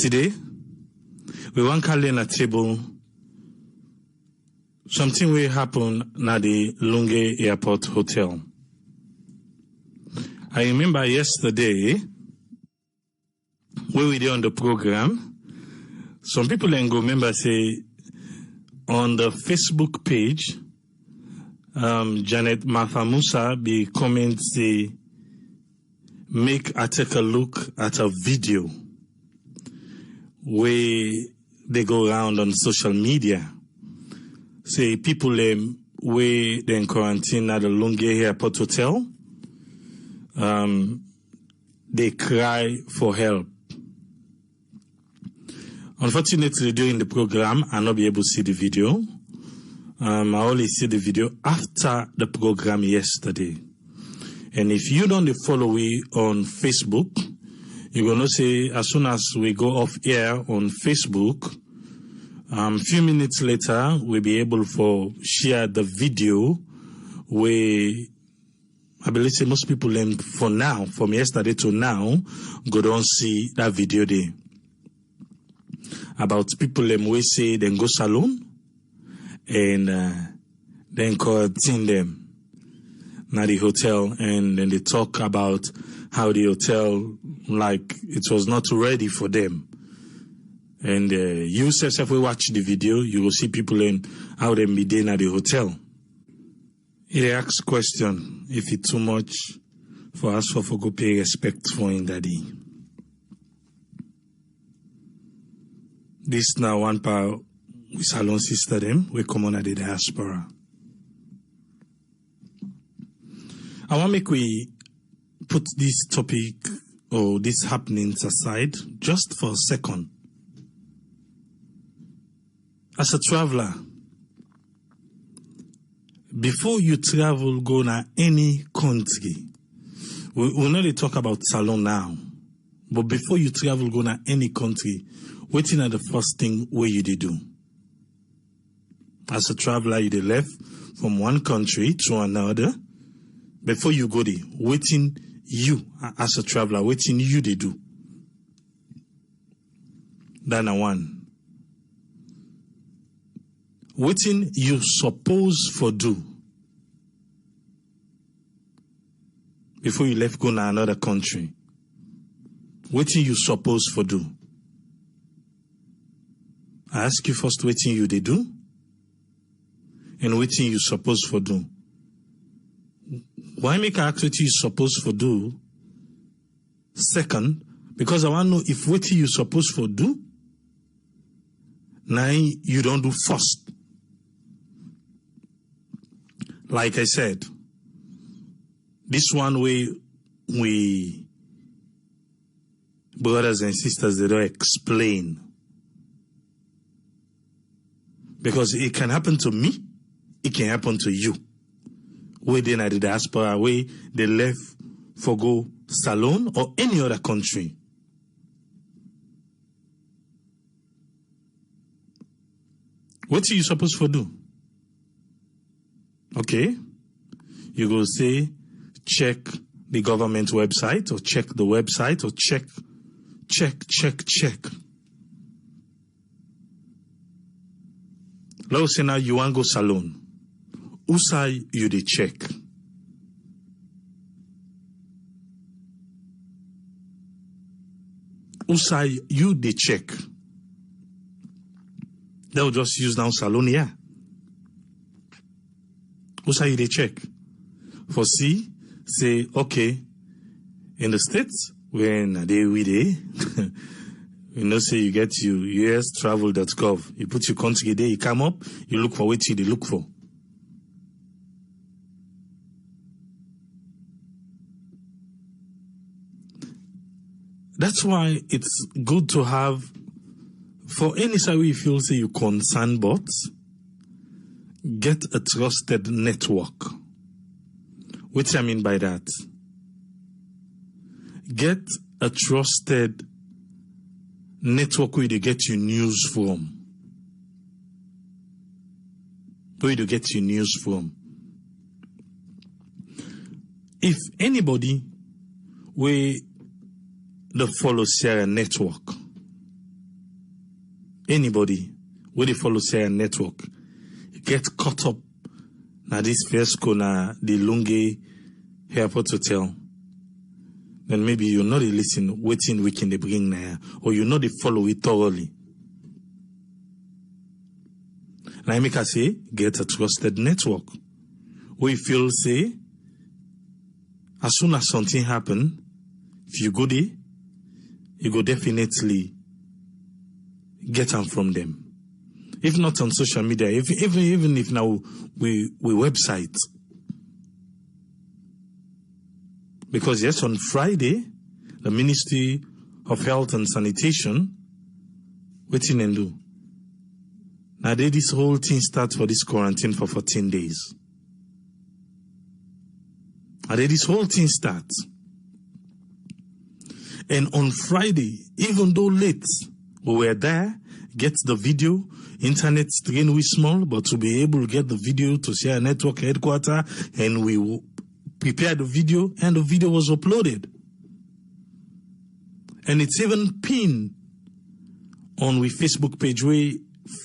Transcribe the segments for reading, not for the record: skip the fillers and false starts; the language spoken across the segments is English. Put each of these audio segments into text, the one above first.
Today, we want to learn a table something will happen at the Lungi Airport Hotel. I remember yesterday, when we were on the program, some people in go remember say on the Facebook page, Janet Martha Musa be comment say, make I take a look at a video where they go around on social media. Say people where they in quarantine at the Lungi Airport Hotel, they cry for help. Unfortunately, during the program, I not be able to see the video. I only see the video after the program yesterday. And if you don't follow me on Facebook, you're going to say, as soon as we go off air on Facebook, few minutes later, we'll be able to share the video where I believe say most people for now, from yesterday to now, go don't see that video there. About people we say then go salon and then quarantine them at the hotel, and then they talk about how the hotel like it was not ready for them. And you yourself will watch the video, you will see people in how they be there at the hotel. He asks question if it's too much for us for go pay respect for in daddy. This now one part we salon sister them we come on at the diaspora. I want make we put this topic or these happenings aside just for a second. As a traveler, before you travel go to any country, we not talk about salon now, but before you travel go to any country, waiting at the first thing where you did do. As a traveler, you did left from one country to another. Before you go there, waiting you as a traveler, waiting you did do. That's one. Waiting you suppose for do before you left go to another country. Waiting you suppose for do. I ask you first, waiting you they do, and waiting you suppose for do. Why make I ask what you suppose for do? Second, because I want to know if waiting you suppose for do, now you don't do first. Like I said, this one way we brothers and sisters, they don't explain. Because it can happen to me, it can happen to you. Where they at the diaspora, where they left for go salon or any other country. What are you supposed to do? Okay, you go say, check the government website or check the website or check. Let's say now you want to go salon. Who say you dey check? Who say you dey check? They will just use now salon here. Who say you dey check? For see, say, okay, in the States, when they we dey, you know, say you get you ustravel.gov. You put your country there, you come up, you look for what you look for. That's why it's good to have, for any side you feel say you concern but get a trusted network. What I mean by that? Get a trusted network where you get your news from. Where you get your news from. If anybody where the follow share a network, anybody where they follow say a network get caught up na this first corner the Lungi airport hotel, then maybe you're not listen waiting we can they bring now, or you know they follow it thoroughly. Now I make a say get a trusted network. We feel say as soon as something happen, if you go there, you go definitely get them from them. If not on social media, even if now we website. Because yes, on Friday, the Ministry of Health and Sanitation, waiting and do. Now this whole thing starts for this quarantine for 14 days. And this whole thing starts. And on Friday, even though late, we were there, get the video, internet strain we small, but to be able to get the video to share a network headquarter, and we prepared the video, and the video was uploaded. And it's even pinned on we Facebook page where,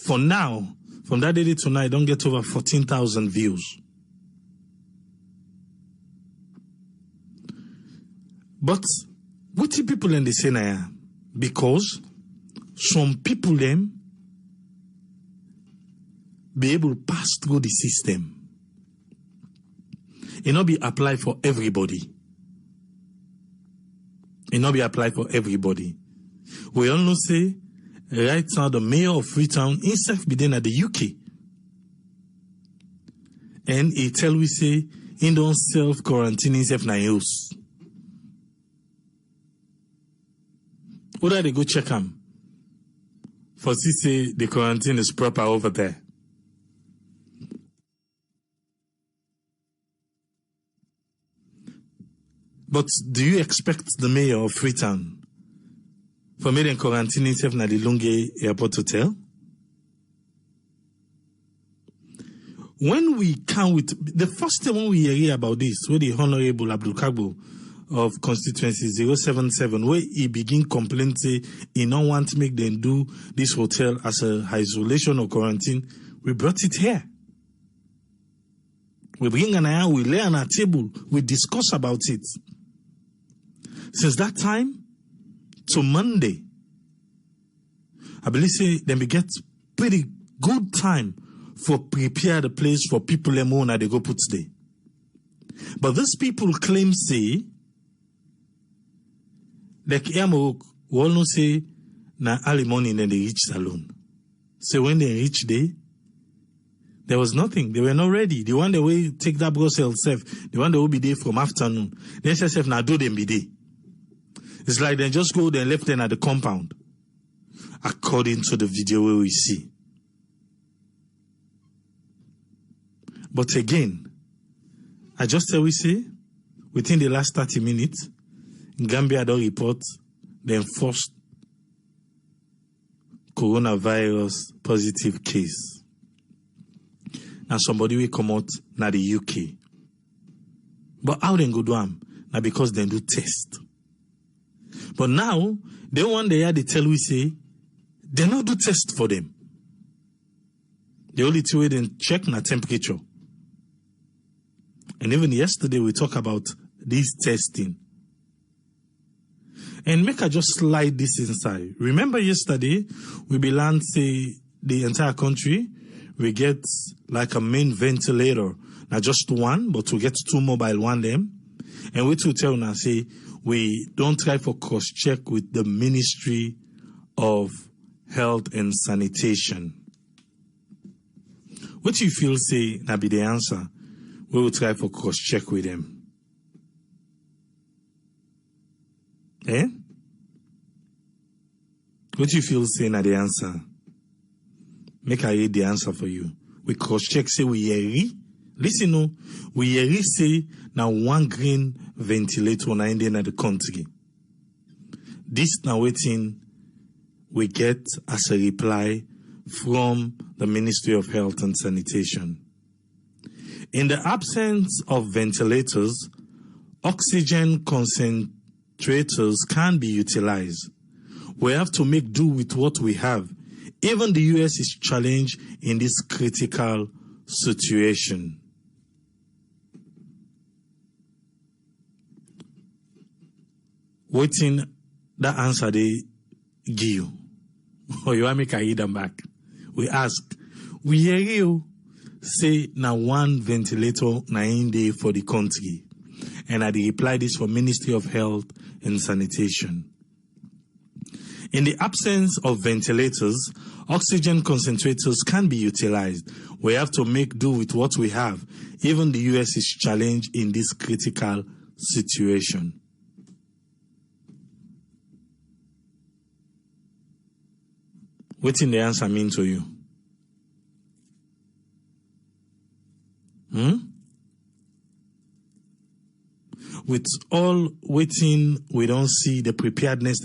for now, from that day to tonight, don't get over 14,000 views. But what the people in the Senate? Because some people them be able to pass through the system. It not be applied for everybody. It not be applied for everybody. We all know say right now the mayor of Freetown himself be then at the UK. And he tell we say he don't self-quarantine himself na house. Who they go check him? For see say the quarantine is proper over there. But do you expect the mayor of Freetown for me to quarantine himself na the Lungi airport hotel? When we come with the first time when we hear about this, where the Honorable Abdul Kagbo of constituency 077, where he begin complain say he don't want to make them do this hotel as a isolation or quarantine, we brought it here. We bring an eye, we lay on our table, we discuss about it. Since that time to Monday, I believe say then we get pretty good time for prepare the place for people that they go put today. But these people claim say like Yamo we all know say na early morning then they reach salon. So when they reach there was nothing. They were not ready. The one that will take that Brussels self, the one that will be there from afternoon. They say now do them be there. It's like they just go there left them at the compound. According to the video where we see. But again, I just tell we say within the last 30 minutes, Gambia don't report the first coronavirus positive case. Now somebody will come out na the UK. But how they go do them? Now because they do test. But now, they want they tell we say, they not do test for them. The only two way they check na temperature. And even yesterday we talk about this testing. And make I just slide this inside. Remember yesterday, we began say the entire country, we get like a main ventilator. Not just one, but we get two mobile one them. And we to tell now say, we don't try for cross-check with the Ministry of Health and Sanitation. What you feel say na be the answer? We will try for cross-check with them. Eh? What you feel say na the answer? Make I read the answer for you. We cross-check say we hear. Listen no, we hear say now one green ventilator na in the country. This now waiting we get as a reply from the Ministry of Health and Sanitation. In the absence of ventilators, oxygen concentrators can be utilized. We have to make do with what we have Even the US is challenged in this critical situation. Waiting that answer they give you. Or you want me to read them back? We ask, we hear you say now one ventilator 9 day for the country. And I reply this for Ministry of Health and Sanitation. In the absence of ventilators, oxygen concentrators can be utilized. We have to make do with what we have. Even the US is challenged in this critical situation. What in the answer mean to you? With all waiting, we don't see the preparedness.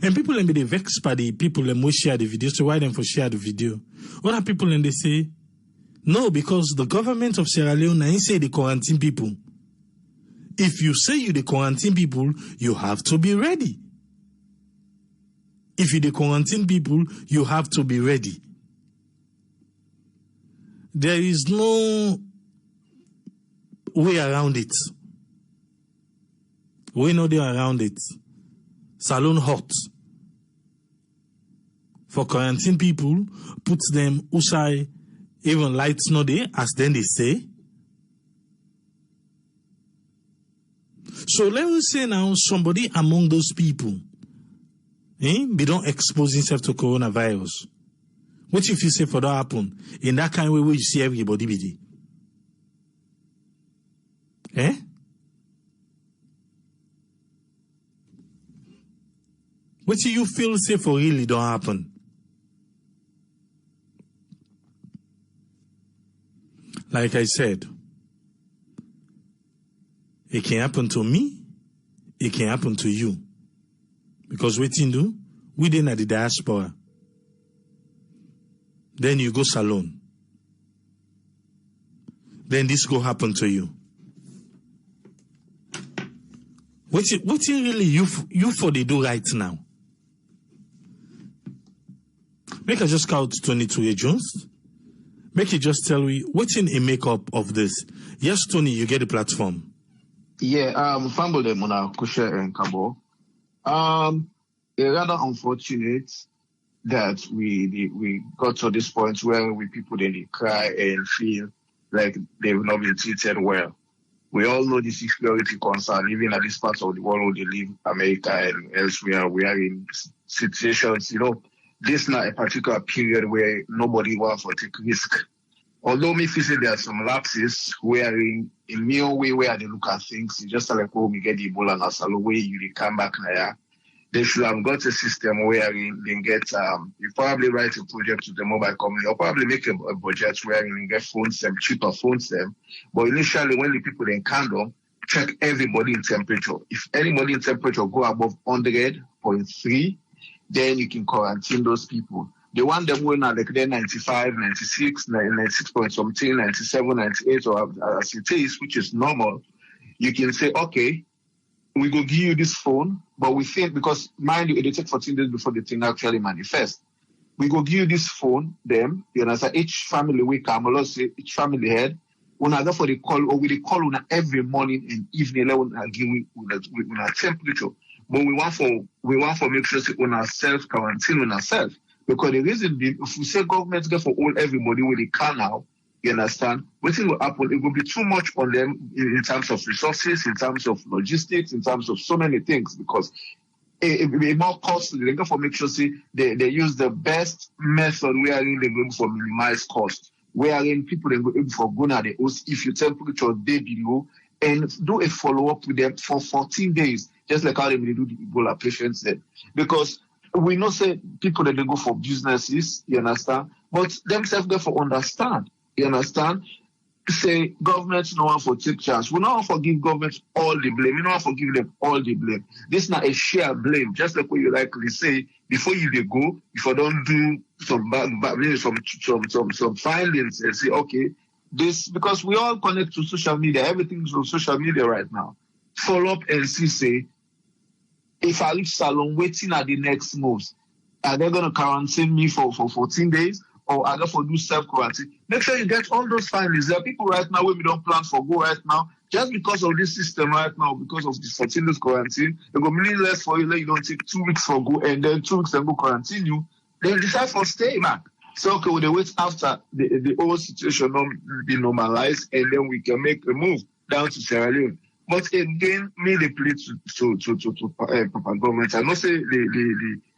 And people and be vexed by the people and we share the video. So why them for share the video? What are people and they say? No, because the government of Sierra Leone ain't say they quarantine people. If you say you the quarantine people, you have to be ready. If you the quarantine people, you have to be ready. There is no way around it. We know they around it. Salon hot. For quarantine people, put them outside, even lights no day, as then they say. So let us say now somebody among those people, they don't expose himself to coronavirus. What if you say for that happen? In that kind of way where you see everybody be there? What do you feel say for really don't happen? Like I said, it can happen to me, it can happen to you. Because what you do, we didn't at the diaspora. Then you go salon. Then this go happen to you. What you really you for they do right now? Make I just count 22 Jones. Make you just tell me what's in a makeup of this. Yes, Tony, you get the platform. Yeah, Famble de Mona Kusha and Kabo. It's rather unfortunate that we got to this point where we people they cry and feel like they've not been treated well. We all know the security concern, even at this part of the world where they live, America and elsewhere. We are in situations, this is not a particular period where nobody wants to take risk. Although me feel say there are some lapses where in mere way where they look at things, it's just like when we get the Ebola and Asalo way you come back now. They should have got a system where they get, you probably write a project to the mobile company or probably make a budget where you get phones them, cheaper phones them. But initially when the people in Kando, check everybody in temperature. If anybody in temperature go above 100.3, then you can quarantine those people. They want them when like they're 95, 96, 96 point something, 97, 98, or as it is, which is normal. You can say, okay, we go give you this phone, but we think, because mind you, it take 14 days before the thing actually manifests. We go give you this phone, them, you understand, each family we come, let's say each family head, when I go for the call, or we call on every morning and evening, when I give with our temperature. But we want for make sure we ourselves quarantine on ourselves. Because the reason being, if we say government get for all everybody where they can now, you understand, what will happen, it will be too much on them in terms of resources, in terms of logistics, in terms of so many things, because it will be more costly. They go for make sure they use the best method wherein they go for minimize cost, wherein people they go for go now if your temperature day below and do a follow-up with them for 14 days, just like how they do the Ebola patients then. Because we know say people that they go for businesses, you understand, but themselves go for understand, you understand. Say government no one for take charge. We don't want to give government all the blame. We don't want to give them all the blame. This is not a shared blame. Just like what you likely say, before you they go, if you don't do some some findings and say, okay, this, because we all connect to social media, everything's on social media right now. Follow up and see, say, if I reach salon, waiting at the next moves. Are they going to quarantine me for 14 days? Or are they for do self-quarantine? Make sure you get all those findings. There are people right now where we don't plan for go right now, just because of this system right now, because of the 14 days quarantine, it will mean less for you that you don't take 2 weeks for go and then 2 weeks and go quarantine you. They decide for stay back. So okay, they wait after the whole situation be normalized, and then we can make a move down to Sierra Leone. But again, me they plea to Papa government. I know say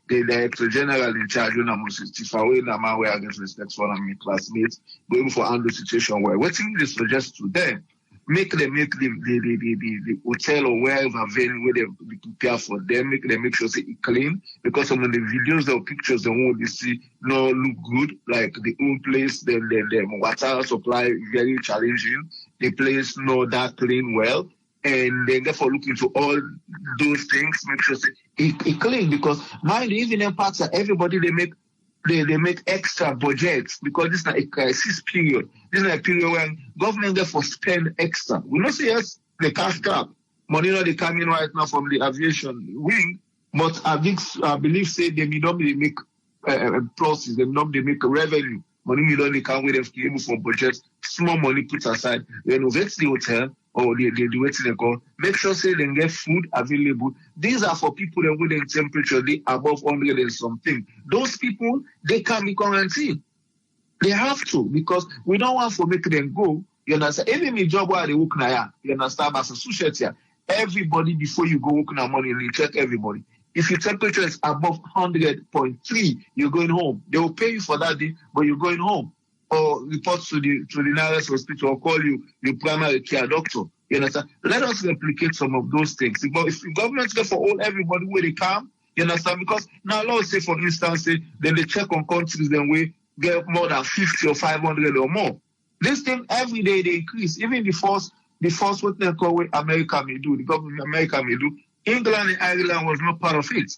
the director general in charge when I'm away na man where I get respect for my classmates going for handle situation where what they suggest to them, make the hotel or wherever venue where they prepare for them, make sure say it clean, because some of the videos or pictures they won't see no look good, like the old place, the water supply very challenging, the place no that clean well. And then therefore look into all those things, make sure it clean, because mind you, even in parts of everybody they make extra budgets, because this is not a crisis period. This is a period when government therefore spend extra. We not say yes, the cash cap. Money not they come in right now from the aviation wing, but I believe say they may not make process, they may not make a revenue. Money may not they come with them to able for budgets, small money put aside, renovate the hotel, or they do it in the call. Make sure say they get food available. These are for people that with the temperature they above 100 and something. Those people, they can be quarantined. They have to, because we don't want to make them go. You understand? Even my job where they work now, you understand? As a society, everybody before you go work now money, you check everybody. If your temperature is above 100.3, you're going home. They will pay you for that day, but you're going home. Or report to the nearest hospital, or call you your primary care doctor. You understand? Let us replicate some of those things. But if the government go for all everybody where they come, you understand? Because now let's say for instance, then they check on countries, then we get more than 50 or 500 or more. This thing every day they increase. Even the first what they call what America may do, the government of America may do. England and Ireland was not part of it.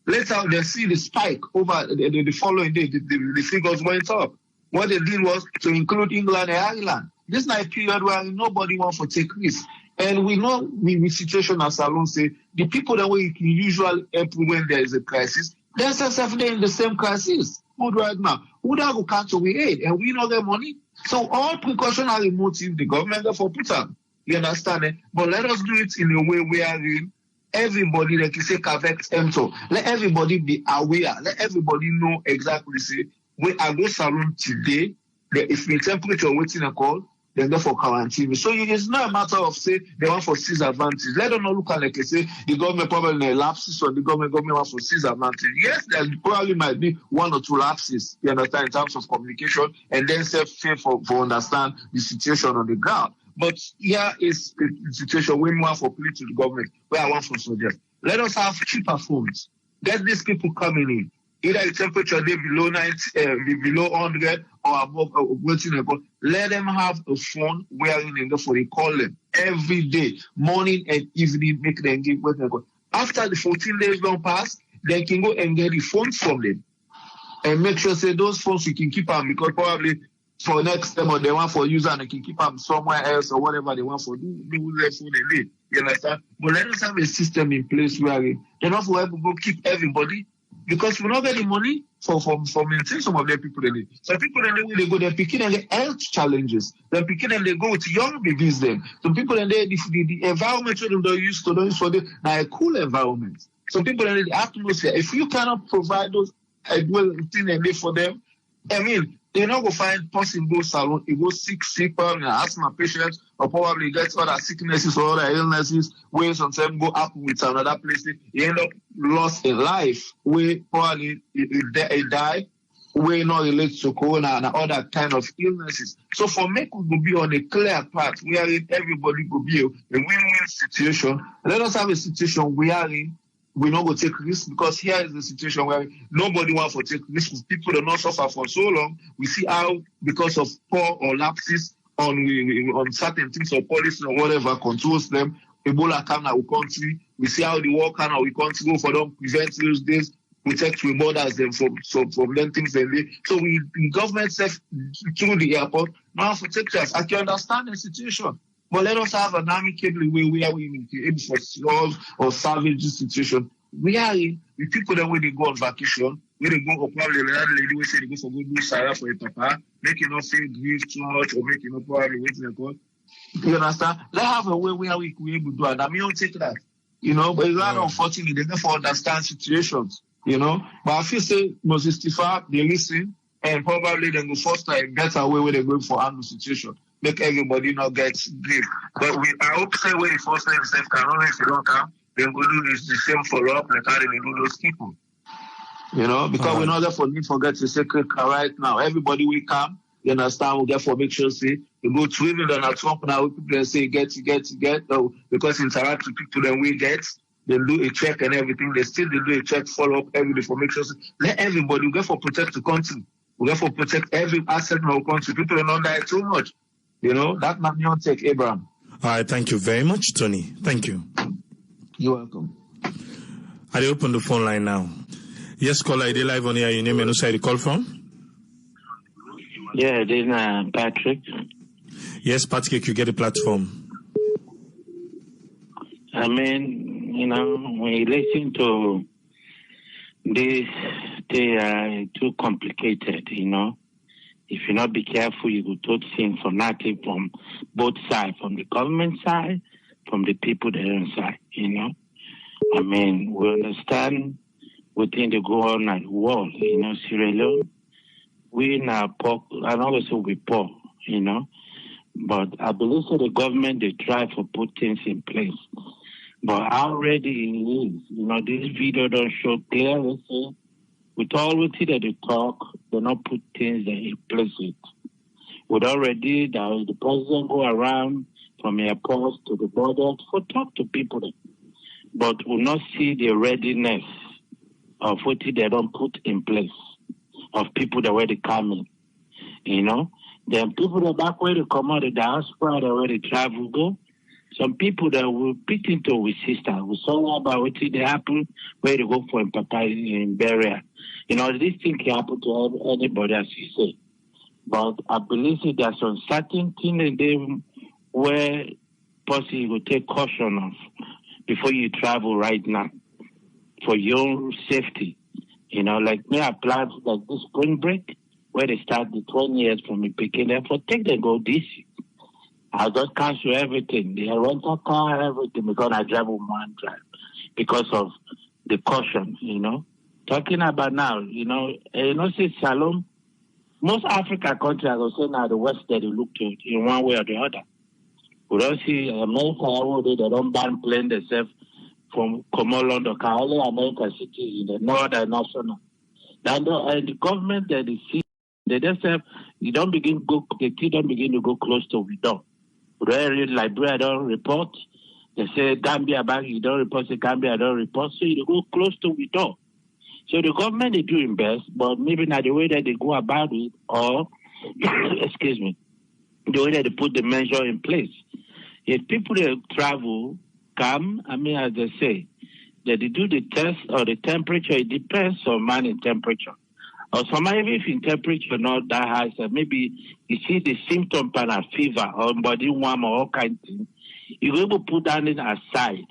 Later they see the spike over the following day, the figures went up. What they did was to include England and Ireland. This is not a period where nobody wants to take risks. And we know with situation as Salon say, the people that we can usually help when there is a crisis, they're self-evident in the same crisis. Good right now. Who that will catch we aid and we know their money? So all precautionary motive the government therefore put on. You understand it? But let us do it in a way wherein everybody, like you say, correct empty. Let everybody be aware. Let everybody know exactly say, we are go salon today, if the temperature waiting a call, then go for quarantine. So it's not a matter of say they want for seize advantage. Let them not look at like I say the government probably lapses or the government want for seize advantage. Yes, there probably might be 1 or 2 lapses, you understand, in terms of communication, and then fair for understand the situation on the ground. But here is the situation we want for plea to the government, where I want for suggest. Let us have cheaper phones. Get these people coming in. Either the temperature they below 90, below 100 or above, let them have a phone wherein they go for they call them every day, morning and evening, make them give what they go. After the 14 days don't pass, they can go and get the phones from them and make sure say those phones you can keep them, because probably for next time or they want for user and they can keep them somewhere else or whatever they want for do their phone they need. You understand? But let us have a system in place where they not for go keep everybody. Because we not get the money for maintaining some of their people in it. So people when they go, they're picking and the health challenges. They're picking and they go with young babies then. Some people in there, the environment they don't use for them, now a cool environment. Some people in the atmosphere. If you cannot provide those well thing and for them, I mean, they're not going to find person go salon, he go sick, probably asthma patients, or probably get other sicknesses or other illnesses, where sometimes go up with another place, he end up lost a life, where probably he died, where not related to corona and other kind of illnesses. So for me, we will be on a clear path, where everybody will be a win-win situation. Let us have a situation where we not go take risks, because here is the situation where nobody wants to take risks. People do not suffer for so long. We see how, because of poor or lapses on certain things or policy or whatever controls them, Ebola come in our country. We see how the war can our country go for them, prevent those days, protect we borders them from them things they do. So the government says through the airport now for take us. I can understand the situation. But let us have an amicable way where we be able to solve or salvage this situation. We are in with people that when they go on vacation, We they go up probably the lady we say they go for good do Sarah for a papa, make you not feel grief too much or make you not probably wait to God. You understand? Let's have a way where we able to do it. I mean, don't take that. You know, but it's not unfortunately they never understand situations, you know. But I feel say most istifa, they listen and probably they go foster a better way where they go for handle situation. Make everybody not get grief. But I hope say where the foster himself can only if you don't come, then we do this the same follow up like how they do those people. You know, because we're not there for need forget to sacred car right now. Everybody will come, you understand, we therefore make sure say you go to even on a Trump now people say get, no, because interact with people then we get, they do a check and everything, they do a check, follow up every day for make sure say, let everybody we get for protect the country. We get for protect every asset in our country. People don't die too much. You know, that not your take, Abraham. All right, thank you very much, Tony. Thank you. You're welcome. I open the phone line now. Yes, caller, I live on here. Your name and who side you call from? Yeah, this is Patrick. Yes, Patrick, you get a platform. I mean, you know, when you listen to this, they are too complicated, you know. If you not be careful, you will do things for nothing from both sides, from the government side, from the people that are inside, you know. I mean, we understand within the go on at war, you know, Sierra Leone, we now poor, and also we poor, you know. But I believe that the government, they try to put things in place. But already it is, you know, this video don't show clearly, say, with all what that they talk, they not put things in place it. With already the president go around from airports to the border for talk to people, but will not see the readiness of what they don't put in place, of people that were they coming, you know. Then people that back where they come out, the diaspora, that where they travel go. Some people that will fit into with sister, we saw about what they happen where they go for in burial. You know, this thing can happen to anybody, as you say. But I believe that there's some certain thing in them where possibly you will take caution of before you travel right now for your safety. You know, like me, I planned like this spring break where they start the 20 years from me picking them for take them go this year. I just cancel everything. The rental car, everything, because I drive with one drive because of the caution, you know. Talking about now, you know, say Salom, most African countries, I will say now the West that they look to in one way or the other. We don't see America, they don't ban plane themselves from Como London, only American cities in the northern national. And the government that they see, they just have, you don't begin to go close to we don't. Where Liberia don't report, they say Gambia back, you don't report, say Gambia don't report, so you go close to we don't. So the government is doing best, but maybe not the way that they go about it, or excuse me, the way that they put the measure in place. If people that travel come, I mean, as they say, that they do the test or the temperature, it depends on man in temperature. Or somebody if in temperature not that high, so maybe you see the symptom pan a fever or body warm or all kind of thing, you're able to put that in aside.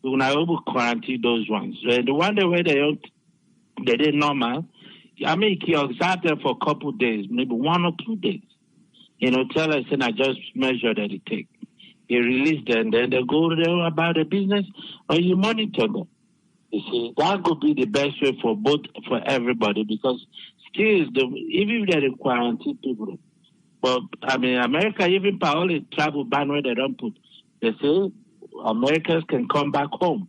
You're not able to quarantine those ones. So the one that where they did normal, I mean, you observe them for a couple of days, maybe 1 or 2 days. You know, tell us and I just measure that it take. You release them, then they go there about the business or you monitor them. You see, that could be the best way for everybody because still, even if they quarantine people, but I mean, America, even by all the travel ban where they don't put, they say Americans can come back home.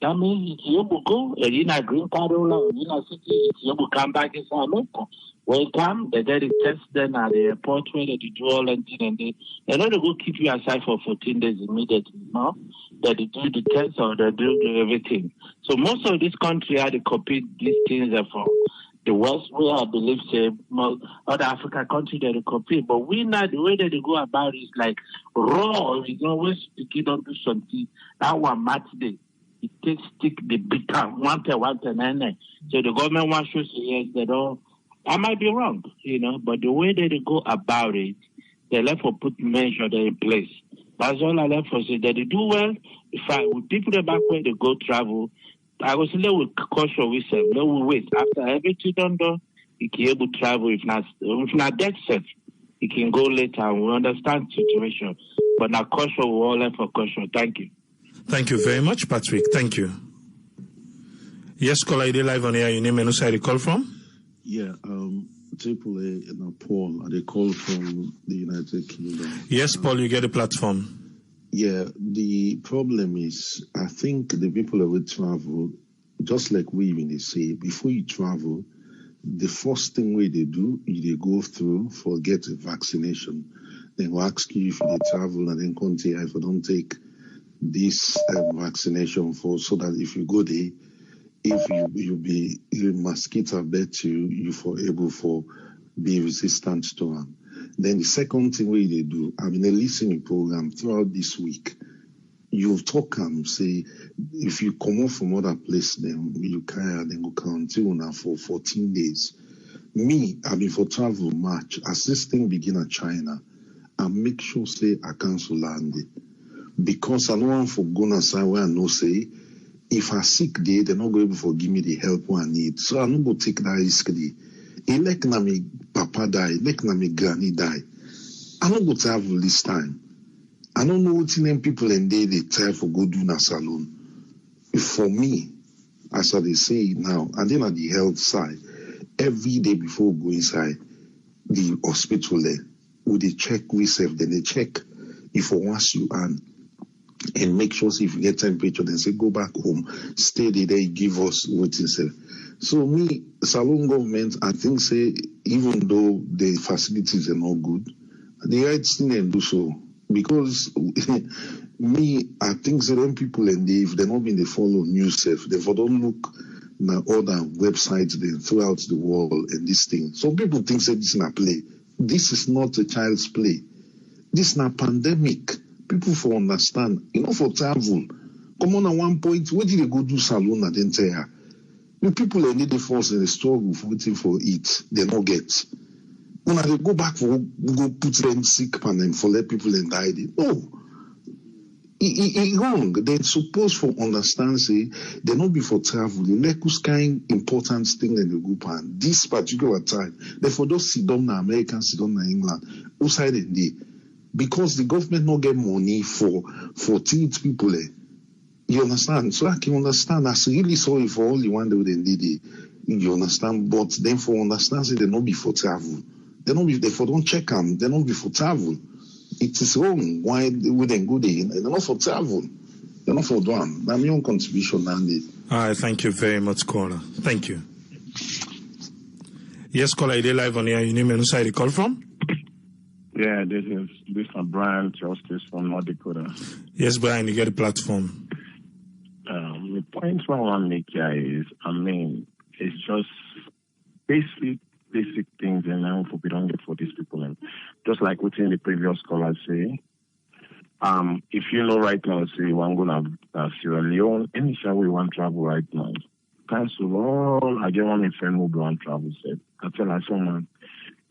That means if you go, you're not green card holder, you're not city, you will come back inside America. When you come, they test them at the airport where they do all and they know they go keep you aside for 14 days immediately, no? That they do the test or they do everything. So most of this country had to copy these things for the West, where I believe say other African countries that they copy. But we not the way that they go about it is like raw, you know, when you don't do something, that one match day. It takes stick the bitter one per nine. So the government wants to say yes, they don't. I might be wrong, you know, but the way that they go about it, they left for put measure in place. That's all I left for say that they do well. Fine with people that back when they go travel, I was in there with caution with them. No, we wait. After everything done, he can able to travel. If not dead set, he can go later. And we understand the situation. But now caution, we all left for caution. Thank you. Thank you very much, Patrick. Thank you. Yes, caller, you live on air. Your name and who side you call from? Yeah, AAA and Paul. They call from the United Kingdom. Yes, Paul, you get a platform. Yeah, the problem is, I think the people that will travel, just like we even say, before you travel, the first thing they do, they go through for get a vaccination. They will ask you if they travel and then continue if you don't take this vaccination for, so that if you go there, if you be mosquito bet you for able for be resistant to them. Then the second thing they do, I mean, a listening program throughout this week. You talk and say, if you come off from other place, then you can then go quarantine now for 14 days. Me, I mean, for travel March, as this thing begin at China, I make sure say I cancel landing. Because I don't want for go outside where I know say, if I sick day, they're not going to give me the help I need. So I don't go take that risk day. Elect na me papa die, elect na me granny die. I don't go travel this time. I don't know what name people and they try for go do na salon. For me, as they say now, and then at the health side, every day before we go inside the hospital there, would they check yourself, then they check if once you and make sure if you get temperature, then say go back home, stay there, give us what you say. So me, salon government, I think say, even though the facilities are not good, the right thing and do so. Because me, I think certain people and if they not been they follow news if they don't look na other websites then throughout the world and this thing. Some people think say this is not play. This is not a child's play. This is not pandemic. People for understand, for travel. Come on at one point, where did they go do salon and then tell her? The people they need the force and the struggle for waiting for it, they not get. When they go back for go put them sick and for let people and die. No. It's wrong. They're supposed for understand say they not be for travel. The next kind important thing in the group and this particular time, they for those sit down in America, sit down in England, outside in the because the government not get money for treat people. You understand? So I can understand. I'm really sorry for all the one that they did it. You understand? But then for understand say they not be for travel. They not be they for don't check them, they not be for travel. It is wrong. Why would they go there? They're not for travel. They're not for one. That's my own contribution, Andy. All right, thank you very much, caller. Thank you. Yes, caller, you live on here. Your name and who side you call from? Yeah, this is Brian Justice from North Dakota. Yes, Brian, you get a platform. The point I want to make here is, I mean, it's just basic things, and I hope we don't get for these people. And just like within the previous caller say, if you know right now, say one going to Sierra Leone, any shall we want travel right now, cancel all. I get one friend who want travel said, I tell her someone,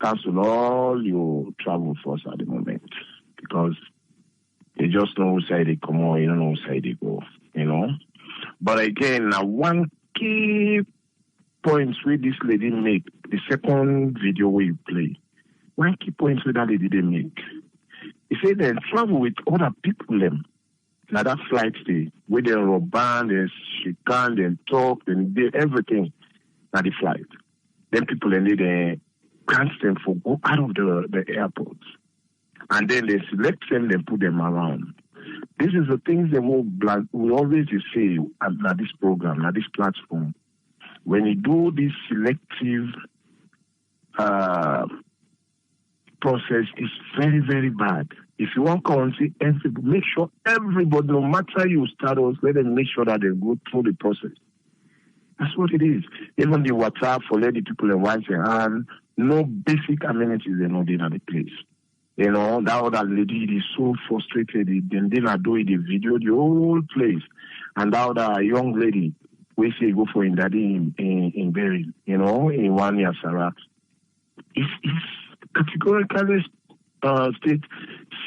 cancel all your travel first at the moment because you just know who side they come on, you don't know who side they go, But again, now one key point where this lady make, the second video where you play, one key point where that lady didn't make. He said they travel with other people them. Now that flight stay, where they rub band, they shake hand, they talk, and they everything. Now the flight. Then people and they grant them for go out of the airport. And then they select them, they put them around. This is the things that we always say at this program, at this platform. When you do this selective process, it's very, very bad. If you want currency, make sure everybody, no matter your status, let them make sure that they go through the process. That's what it is. Even the WhatsApp for let the people in watch and no basic amenities they're not in at the place. That other lady is so frustrated. Then they are doing the video, the whole place. And that other young lady, we say go for in daddy in Berry, in 1 year, Sarah. It's categorically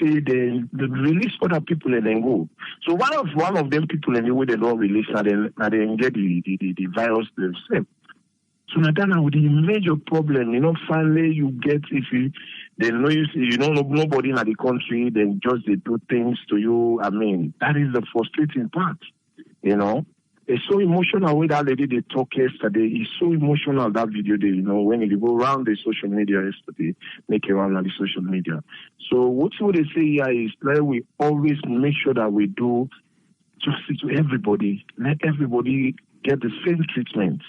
say they release other people and then go. So one of them people anyway they don't release and then get the virus themselves. So now that would be a major problem. Finally you get they know you don't know nobody in the country, then just they do things to you. I mean, that is the frustrating part. It's so emotional with that lady they talked yesterday. It's so emotional, that video they, when you go around the social media yesterday, make it around on the social media. So what they say here is that we always make sure that we do justice to everybody. Let everybody get the same treatment.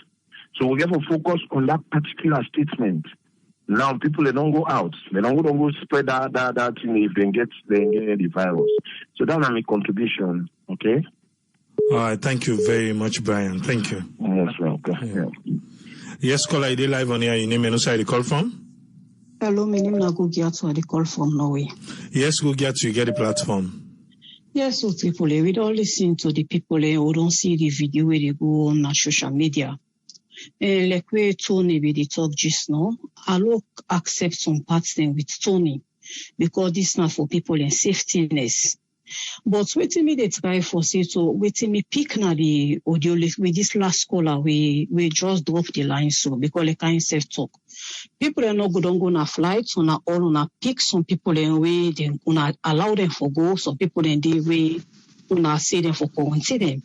So we have to focus on that particular statement. Now people they don't go out. They don't go spread that thing if they get the virus. So that's my contribution. Okay. All right, thank you very much, Brian. Thank you. Yes, welcome. Yeah. Yes, caller, I did live on here. Your name and where you call from? Hello, my name is Gugiatu. I call from Norway. Yes, Gugiatu, you get the platform. Yes, so people, we don't listen to the people who don't see the video where they go on social media. Like where Tony with the talk just now, I look accept some parts then with Tony because this now for people in safetyness. But waiting me they try for say so waiting me pick na the audio with this last caller we just drop the line so because they can't self talk. People are not good on go na flight so na all on pick some people in way they gonna allow them for go, some people in the way gonna say them for quarantine them.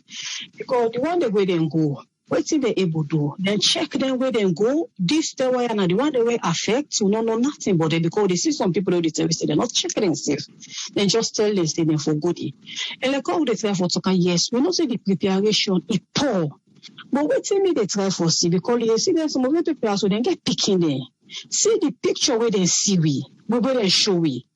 Because the one the way they go, waiting they able to then check them where they go. This the way and the one the way affect so no nothing but they because they see some people who they tell you they're not checking themselves. Then just tell them say them for goodie. And like how they try for talk yes, we not say the preparation is poor. But waiting me they try for see because you see there's some of the people so they get picking there. See the picture where they see where they show we.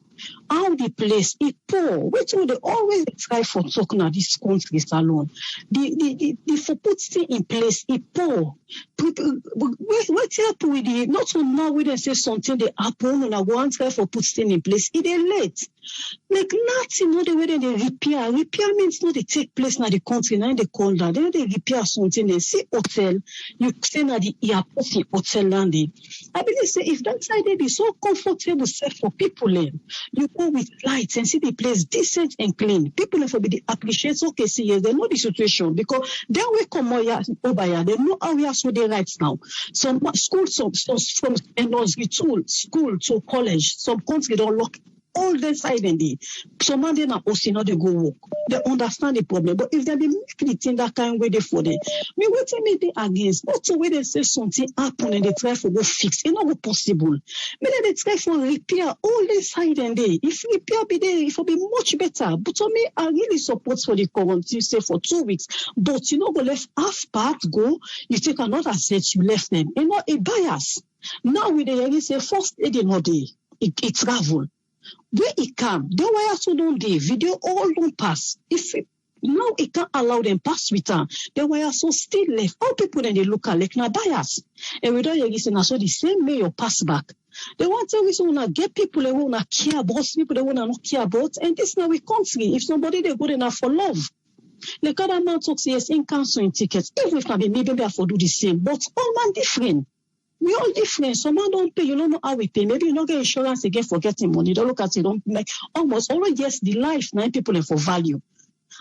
How the place is poor. Wait till they always try for talking at this country alone. The for put thing in place is poor. What happen with the not so now when they say something they happen and I want try for put thing in place. It is late. Like nothing, not the way they repair. Repair means not they take place now the country, now they call that. Then they repair something, they see hotel, you say now the airport hotel landing. I believe say if that side they be so comfortable set for people you go with lights and see the place decent and clean. People for be appreciate okay, see yes, they know the situation because then we come over here, they know how we are so they right now. Some school, some from nursery to school to college, some country don't lock all the side and the some man they not also not they go work. They understand the problem. But if they be making it in that kind of way they for them, me waiting me they against. Not the way they say something happen and they try for go fix. It's not possible. Me they try for repair all the side and they. If repair be there, it will be much better. But to me, I really support for the quarantine say for 2 weeks. But you know go left half part go, you take another set, you left them. You know a bias. Now with the say first aid in day, it travel. Where it come, the way also don't do video all don't pass. If now it can't allow them pass with them, the way also still left. All people then they look at like na bias. And we don't listen so the same way you pass back. They want to always wanna get people they wanna care about, people they wanna not care about, and this now we country. If somebody they good enough for love. Like other man talks yes in canceling tickets. Even if maybe I for do the same, but all man different. We all different. Some man don't pay. You don't know how we pay. Maybe you don't get insurance again for getting money. Don't look at it. Don't make almost always yes the life 9 people for value.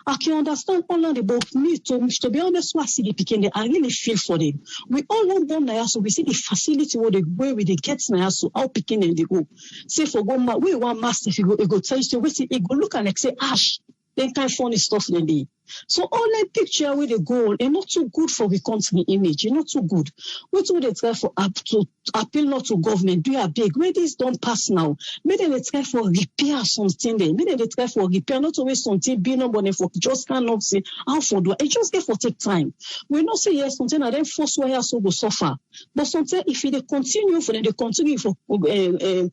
I can understand all of the both me to be honest. What see the picking, I really feel for them. We all want them now, so we see the facility where they where we they get now, so how picking them they go. Say for go we want master if you go tell you we see it go look and like say ash. Then kind of funny stuff then they. So all that picture with the goal and not too good for the country image, not too good. What would they try for to appeal not to government? Do a big where this don't pass now. Maybe they try for repair something there. Maybe they try for repair, not always something be no money for just cannot say how for do it just get for take time. We not say yes something and then force why so go suffer. But sometimes if they continue for them, they continue for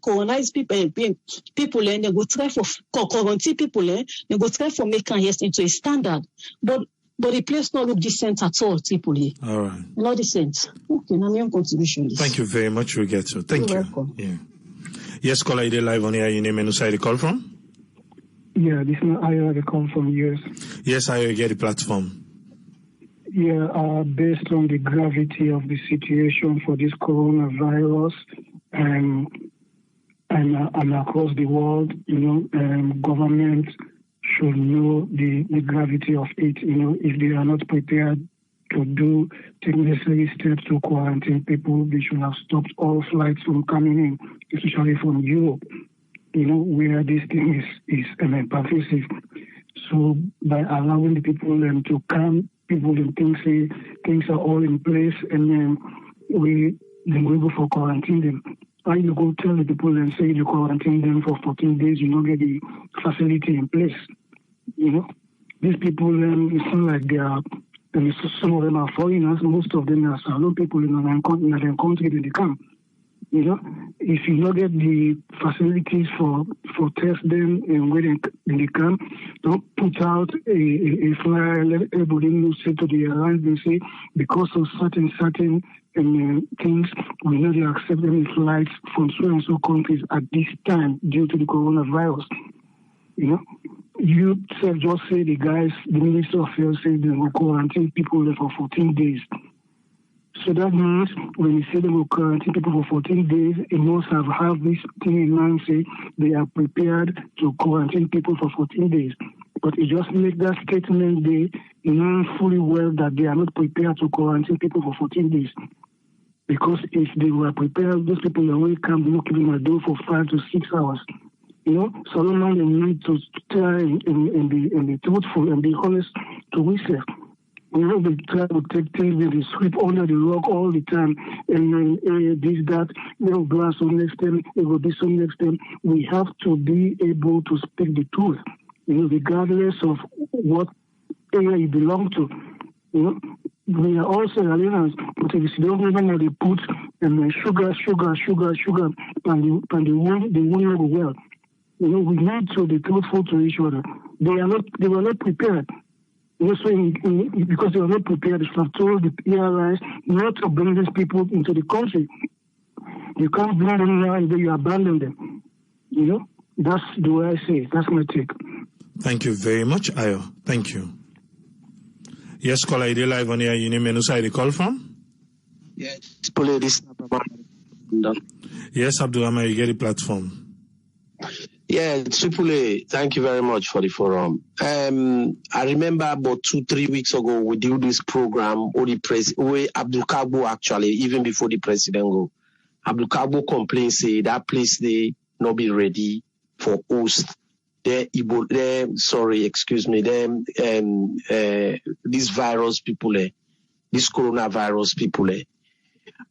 colonize people and they go try for quarantine people, they go try for making yes into a standard. But the place not look decent at all, Tripoli. All right. Not decent. Okay, now my own contribution. Thank you very much, Rugetsu. Thank You're you. welcome. Yeah. Yes, caller, you live on here. Your name and where you call from? Yeah, this is Ayo. I call from US. Yes, I get the platform. Yeah, based on the gravity of the situation for this coronavirus, and across the world, government should know the gravity of it. If they are not prepared to take necessary steps to quarantine people, they should have stopped all flights from coming in, especially from Europe, where this thing is pervasive. So by allowing the people to come, people things are all in place, and then we go for quarantine them. Or you go tell the people and say you quarantine them for 14 days, you don't get the facility in place. These people, it's not like they are, some of them are foreigners, most of them are Salon people in their country that they come. If you don't get the facilities for test them and when they come, don't put out a flyer, let everybody know, say to the airlines, they say, because of certain things, we know they accept any flights from so and so countries at this time due to the coronavirus. You just say the Minister of Health said they will quarantine people there for 14 days. So that means when you say they will quarantine people for 14 days, it must have this thing in mind, say they are prepared to quarantine people for 14 days. But you just make that statement, they know fully well that they are not prepared to quarantine people for 14 days. Because if they were prepared, those people will only come knocking on the door for 5 to 6 hours. So long they need to try and be truthful and be honest to oneself. They try to take things and they sweep under the rug all the time, and then this, that, glass on next time, it will be some next time. We have to be able to speak the truth, regardless of what area you belong to. We are also aliens, but if you don't remember, they put sugar and the one well. We need to be truthful to each other. They were not prepared. Because they were not prepared, they should have told the airlines not to bring these people into the country. You can't bring them now and then you abandon them. That's the way I say it. That's my take. Thank you very much, Ayo. Thank you. Yes, caller, you live on here. You name and who you call from? Yes, Yes, Abdulrahman, you get the platform. Yeah, Tripoli, thank you very much for the forum. I remember about 2-3 weeks ago, we did this program, where Abdul Kabo actually, even before the president go, Abdul Kabo complained, say that place they not be ready for host. These virus people, this coronavirus people.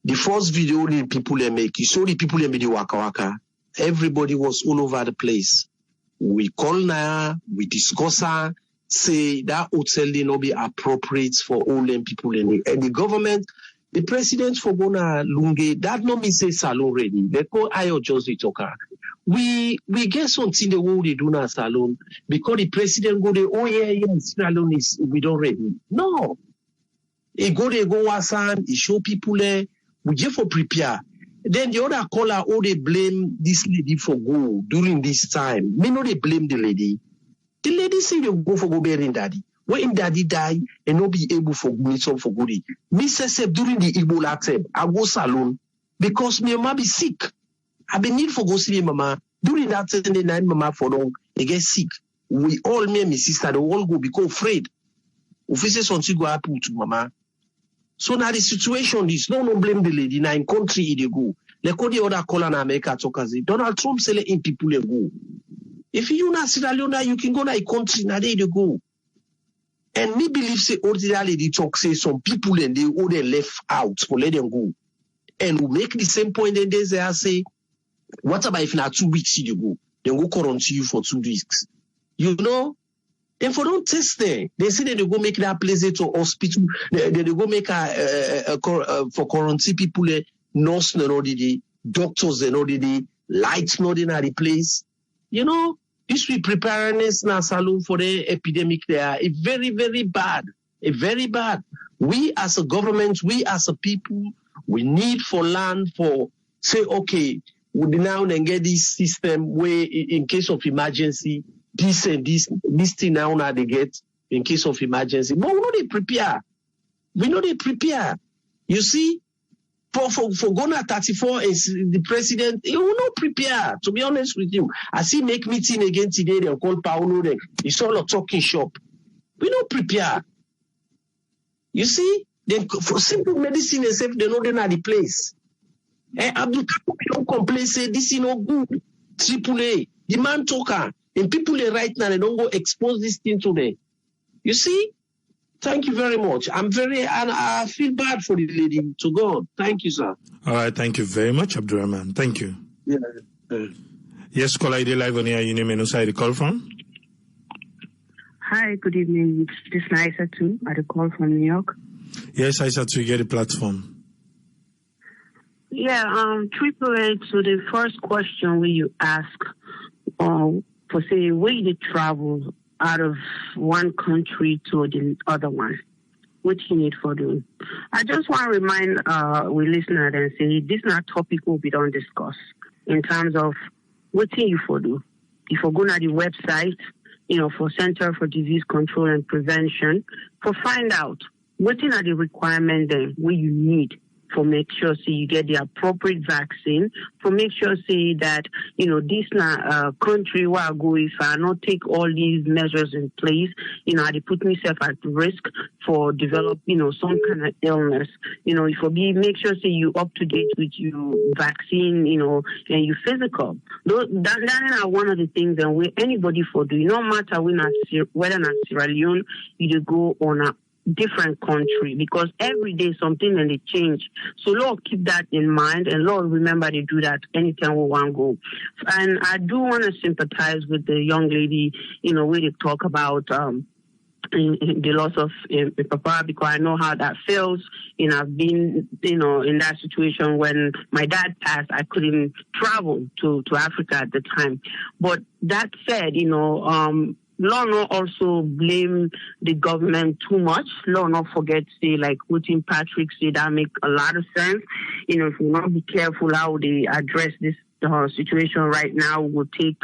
The first video the people make, you saw the people in the Waka Waka. Everybody was all over the place. We call now, we discuss her, say that hotel may not be appropriate for all them people and the government, the president for Bona Lungi, that no mean say salon ready. They call Ayo just the talker. We get something the way they do now salon because the president go there, oh yeah, salon is we don't ready. No. He go Wasan, he show people there, we just for prepare. Then the other caller, they blame this lady for go during this time. Me no they blame the lady. The lady say they go for go burying daddy. When daddy die and not be able for meet some for goodie. Me say during the Ebola time, I go salon because my mama be sick. I be need for go see my mama. During that 79 mama for long, they get sick. We all me and my sister, they all go because afraid. Officers something go happen to mama. So now the situation is no blame the lady. Now in country they go. Like all the other caller in America talk as Donald Trump say in people they go. If you not Sierra Leone, you can go to a country now they go. And me believe say ordinarily they talk say some people and they all they left out for let them go. And we make the same point and they say, what about if now 2 weeks you go? Then go quarantine you for 2 weeks. Then for don't test there. They say that they go make that place to hospital. They go make for quarantine people, nurse no the doctors no the lights not in the place. This will preparedness now salon for the epidemic there. It's very, very bad. Very bad. We as a government, we as a people, we need for land for say, okay, we now then get this system where in case of emergency, this and this thing now they get in case of emergency. But we know they prepare. You see, For Ghana 34 is the president, he will not prepare, to be honest with you. As he make meeting again today, they'll call Paulo, it's all a talking shop. We don't prepare. You see, for simple medicine, except they know they're not the place. Abdul Kapo don't complain, say this is no good. AAA, the man talker, and people right now, they don't go expose this thing today. You see? Thank you very much. And I feel bad for the lady. To God. Thank you, sir. All right. Thank you very much, Abdurrahman. Thank you. Yeah. Yes, caller ID live on here. You name and who call from? Hi, good evening. This is Aisatu. I call from New York. Yes, Aisatu, you get a platform. Yeah, AAA, to the first question where you ask, for say, where you travel out of one country to the other one, which you need for doing. I just want to remind we listeners and say this is not a topic we don't discuss in terms of what you for do. If you go to the website, for Center for Disease Control and Prevention, for find out what are the requirements then where you need for make sure you get the appropriate vaccine, for make sure that, this na country where I go, if I not take all these measures in place, I put myself at risk for develop, some kind of illness. If you make sure you up to date with your vaccine, and your physical. That is one of the things that where anybody for do, no matter whether not Sierra Leone, you go on a different country, because every day something and they change. So Lord, keep that in mind, and Lord, remember to do that anytime we want to go. And I do want to sympathize with the young lady, where they talk about in the loss of Papa, because I know how that feels. I've been, in that situation when my dad passed. I couldn't travel to Africa at the time. But that said, Law not also blame the government too much. Law not forget, say, like what Patrick said, that make a lot of sense. If we not be careful how they address this situation right now, will take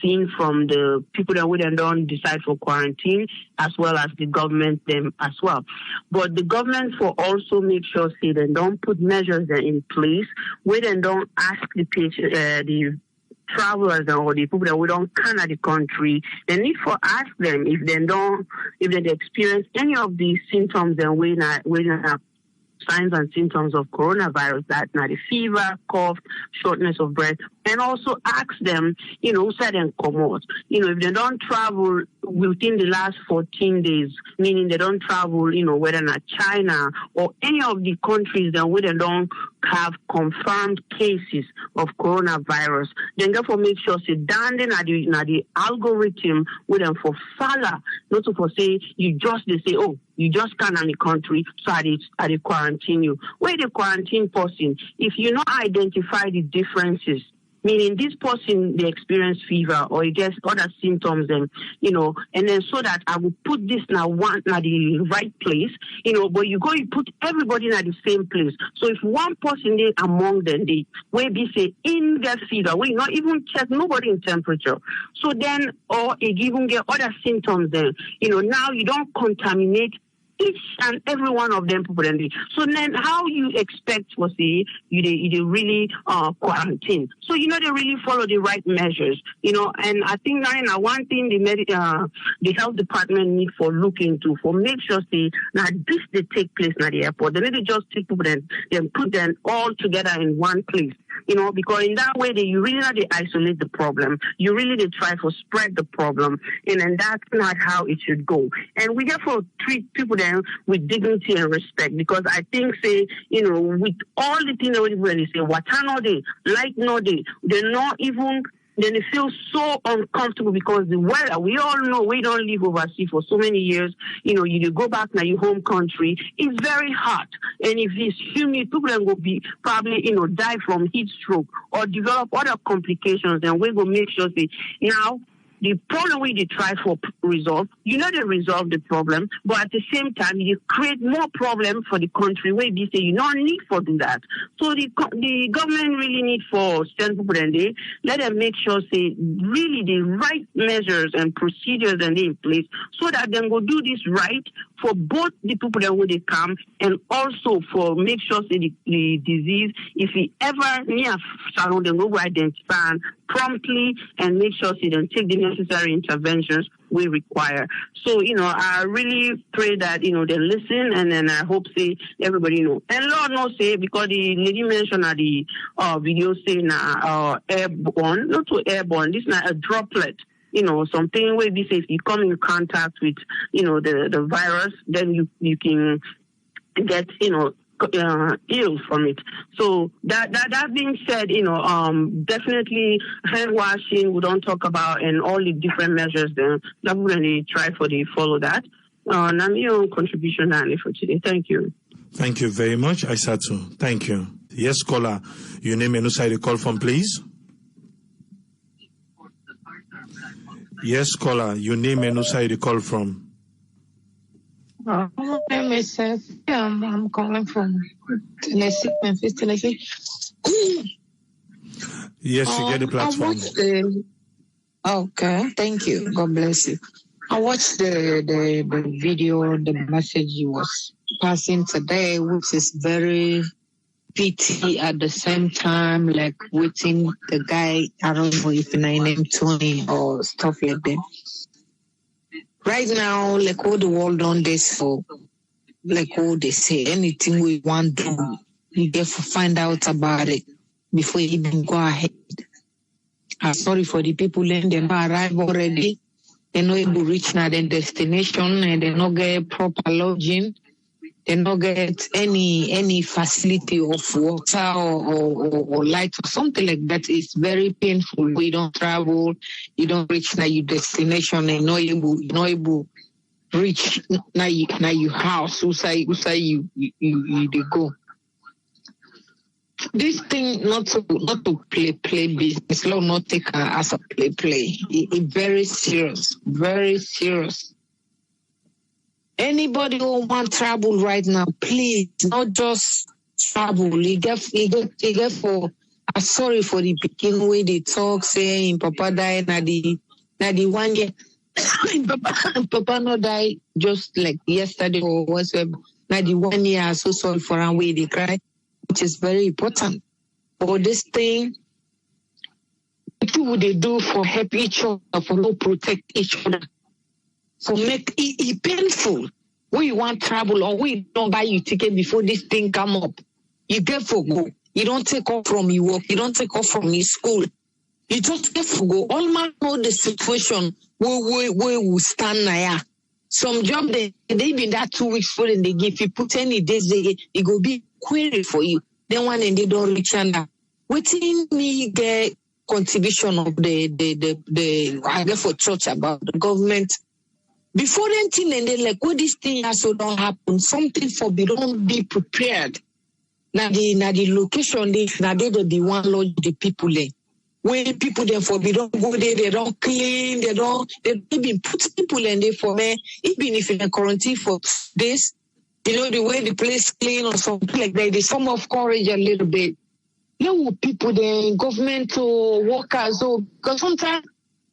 scene from the people that wouldn't don't decide for quarantine, as well as the government them as well. But the government for also make sure, say, they don't put measures in place where they don't ask the patient, the travelers or the people that we don't come at the country, they need for ask them if they experience any of these symptoms and when signs and symptoms of coronavirus, that now the fever, cough, shortness of breath, and also ask them, say them come out. If they don't travel within the last 14 days, meaning they don't travel, whether not China or any of the countries that where they don't have confirmed cases of coronavirus, then therefore make sure say down then at the algorithm with them for follow, not to for say you just they say, oh, you just can't in the country, so I quarantine you. Where the quarantine person, if you not identify the differences, meaning this person, they experience fever or he gets other symptoms, and then so that I will put this now the right place, but you put everybody in the same place. So if one person they among them, they will be say in their fever, we not even check nobody in temperature. So then, or if even get other symptoms, then, now you don't contaminate each and every one of them. So then how you expect was you really quarantine. So they really follow the right measures, and I think now one thing the health department need for look into for make sure now this they take place at the airport. They need to just take people and put them all together in one place. Because in that way, you really not to isolate the problem. You really to try to spread the problem, and that's not how it should go. And we therefore treat people then with dignity and respect, because I think, with all the things that everybody say, what no day, like no day, they're not even. Then they feel so uncomfortable because the weather, we all know we don't live overseas for so many years. You go back to your home country, it's very hot. And if it's humid, people will be probably, die from heat stroke or develop other complications. And we will make sure now the problem we they try for resolve, they resolve the problem, but at the same time, you create more problem for the country where they say you don't need for do that. So the government really need for stand people and they let them make sure say really the right measures and procedures and they in place so that they go do this right for both the people that when they come and also for make sure say the disease, if it ever near surround them, go identify promptly and make sure say they take the necessary interventions we require. So, I really pray that, they listen and then I hope say everybody know. And Lord knows say because the lady mentioned at the video saying airborne, not to airborne, this is not a droplet. Something where we say if you come in contact with, the virus, then you can get, ill from it. So that being said, definitely hand washing we don't talk about and all the different measures then that we're going to try for the follow that. And your contribution for today. Thank you. Thank you very much, Aisatu. Thank you. Yes, caller, your name and who side you call from, please. Yes, caller, your name and who side you call from. My name is I'm calling from Tennessee, Memphis, Tennessee. Yes, you get the platform. Okay, thank you. God bless you. I watched the video, the message you was passing today, which is very pity at the same time, like waiting the guy, I don't know if I name Tony or stuff like that. Right now, like all the world on this for, like all they say, anything we want to do, you get to find out about it before you even go ahead. I'm sorry for the people in they arrive already. They're not able to reach now their destination and they not get proper lodging. They not get any facility of water or light or something like that. It's very painful. You don't travel, you don't reach now your destination and not able reach now your house. Who say you they go. This thing not to play business. Law not take as a play. It's very serious, very serious. Anybody who want travel right now, please, not just travel. You get for. I'm sorry for the beginning way they talk, saying Papa died, na the 1 year. Papa not died just like yesterday or whatever. Na the 1 year, I'm so sorry for our way they cry, which is very important. For this thing, what they do for help each other, for no protect each other. So make it painful. We want travel or we don't buy you ticket before this thing come up. You get for go. You don't take off from your work. You don't take off from your school. You just get for go. All man know the situation where we stand now. Some job they been that 2 weeks for and they give you put any days it go be query for you. Then one and they don't reach under. Waiting me get contribution of the I get for church about the government. Before anything and they like what this thing also don't happen, something for we don't be prepared. Now the location they the one lodge the people there. When people there for we don't go there, they don't clean, they even put people in there for me, even if in a quarantine for this, the way the place clean or something like that, they some of courage a little bit. People there, government or workers or because sometimes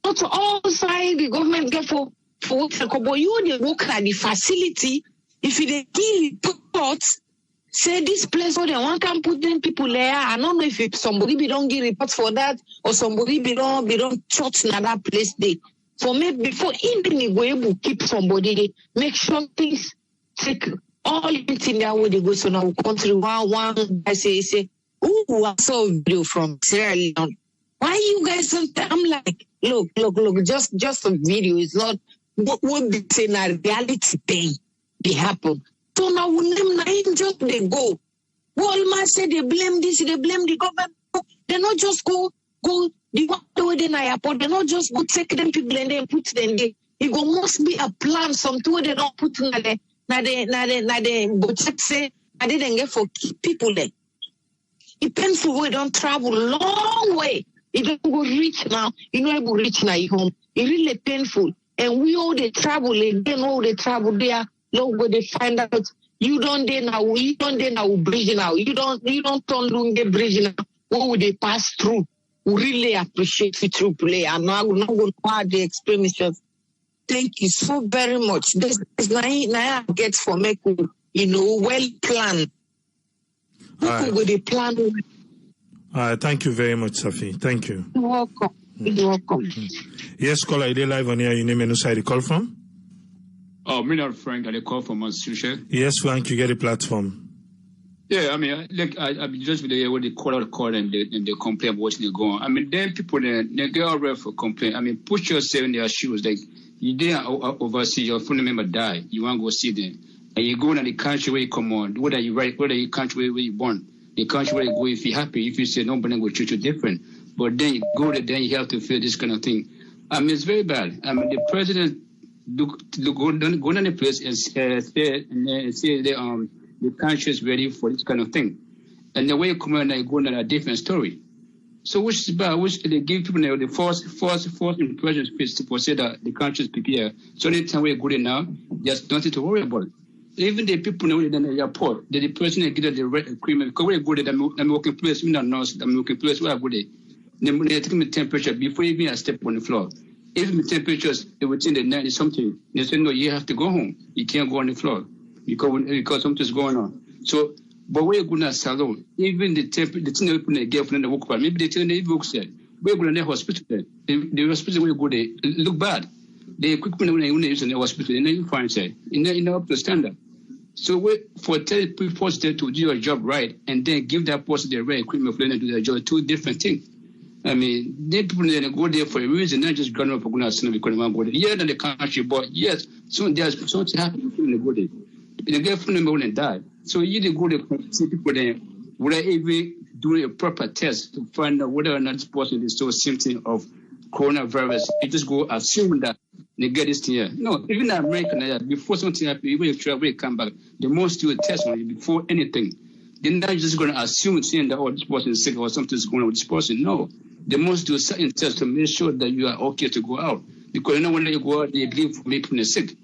not all side the government get for but you they work at the facility. If they give reports, say this place or they one can put them people there. I don't know if somebody be don't give reports for that or somebody be don't church in that place there. For me before even go able to keep somebody there, make sure things take all anything that way they go. So now country one I say, ooh, I saw a video from Sierra Leone. Why you guys don't? I'm like, look, just a video. It's not what be saying a reality thing they happen. So now when them just they go. Walmart say they blame this, they blame the government. They not just go the one way they airport. They not just go take them people and then put them there. It go must be a plan. Something where they don't put na they go check say I didn't get for keep people there. It painful way don't travel long way. You don't go reach now. You know able reach now your home. It's really painful. And we all the travel again, all the travel there. No go they find out you don't then now bridge now. You don't turn Lungi bridge now. What would they pass through? We really appreciate you through play. I'm not going to add the explanations. Thank you so very much. This is now get for me, well planned. With the plan. Thank you very much, Safi. Thank you. You're welcome. You're welcome. Yes, caller, are they live on here? Your name and who call from? Oh, me not Frank. I call from Massachusetts. Yes, Frank, you get a platform. Yeah, I mean, like I just with the way they call out the call and they complain about what's going on. I mean, then people they get all ready for complaint. I mean, put yourself in their shoes. Like you didn't oversee your family member die. You want to go see them, and you go to the country where you come on. Whether you country where you born, the country where you go. If you're happy, if you say nobody will treat you different, but then you go there, then you have to feel this kind of thing. I mean, it's very bad. I mean, the president go down the place and say the country is ready for this kind of thing. And the way you come out and go on a different story. So which is bad, which they give people the false impressions to say that the country is prepared. So anytime we go there now, there's nothing to worry about. Even the people know in the airport, the person that get the red agreement, because we go there, I'm working place, I'm working place where I go there. They take me temperature before even I step on the floor. Even the temperatures within the 90 something, they say no, you have to go home. You can't go on the floor. Because something's going on. So, but we're going to salon. Even the thing they put in the from the work, maybe they tell the work said, we're going to the hospital. The hospital we go there, look bad. The equipment when they use in the hospital, and then you find say, in up to standard. So we for tell people to do your job right and then give that person the right equipment for them to do their job, two different things. I mean, they people go there for a reason, not just going up for going to because they want to go there. Yeah, in the country, but yes, soon there's something happening when they go there. The girlfriend will die. So you go to see people there without even doing a proper test to find out whether or not this person is so symptom of coronavirus. You just go assuming that they get this thing here. No, even in America, before something happens, when you travel, you come back, they must do a test on you before anything. They're not just going to assume saying that, oh, this person is sick or something's going on with this person. No, they must do a certain test to make sure that you are okay to go out. Because when you go out, they believe for making you sick.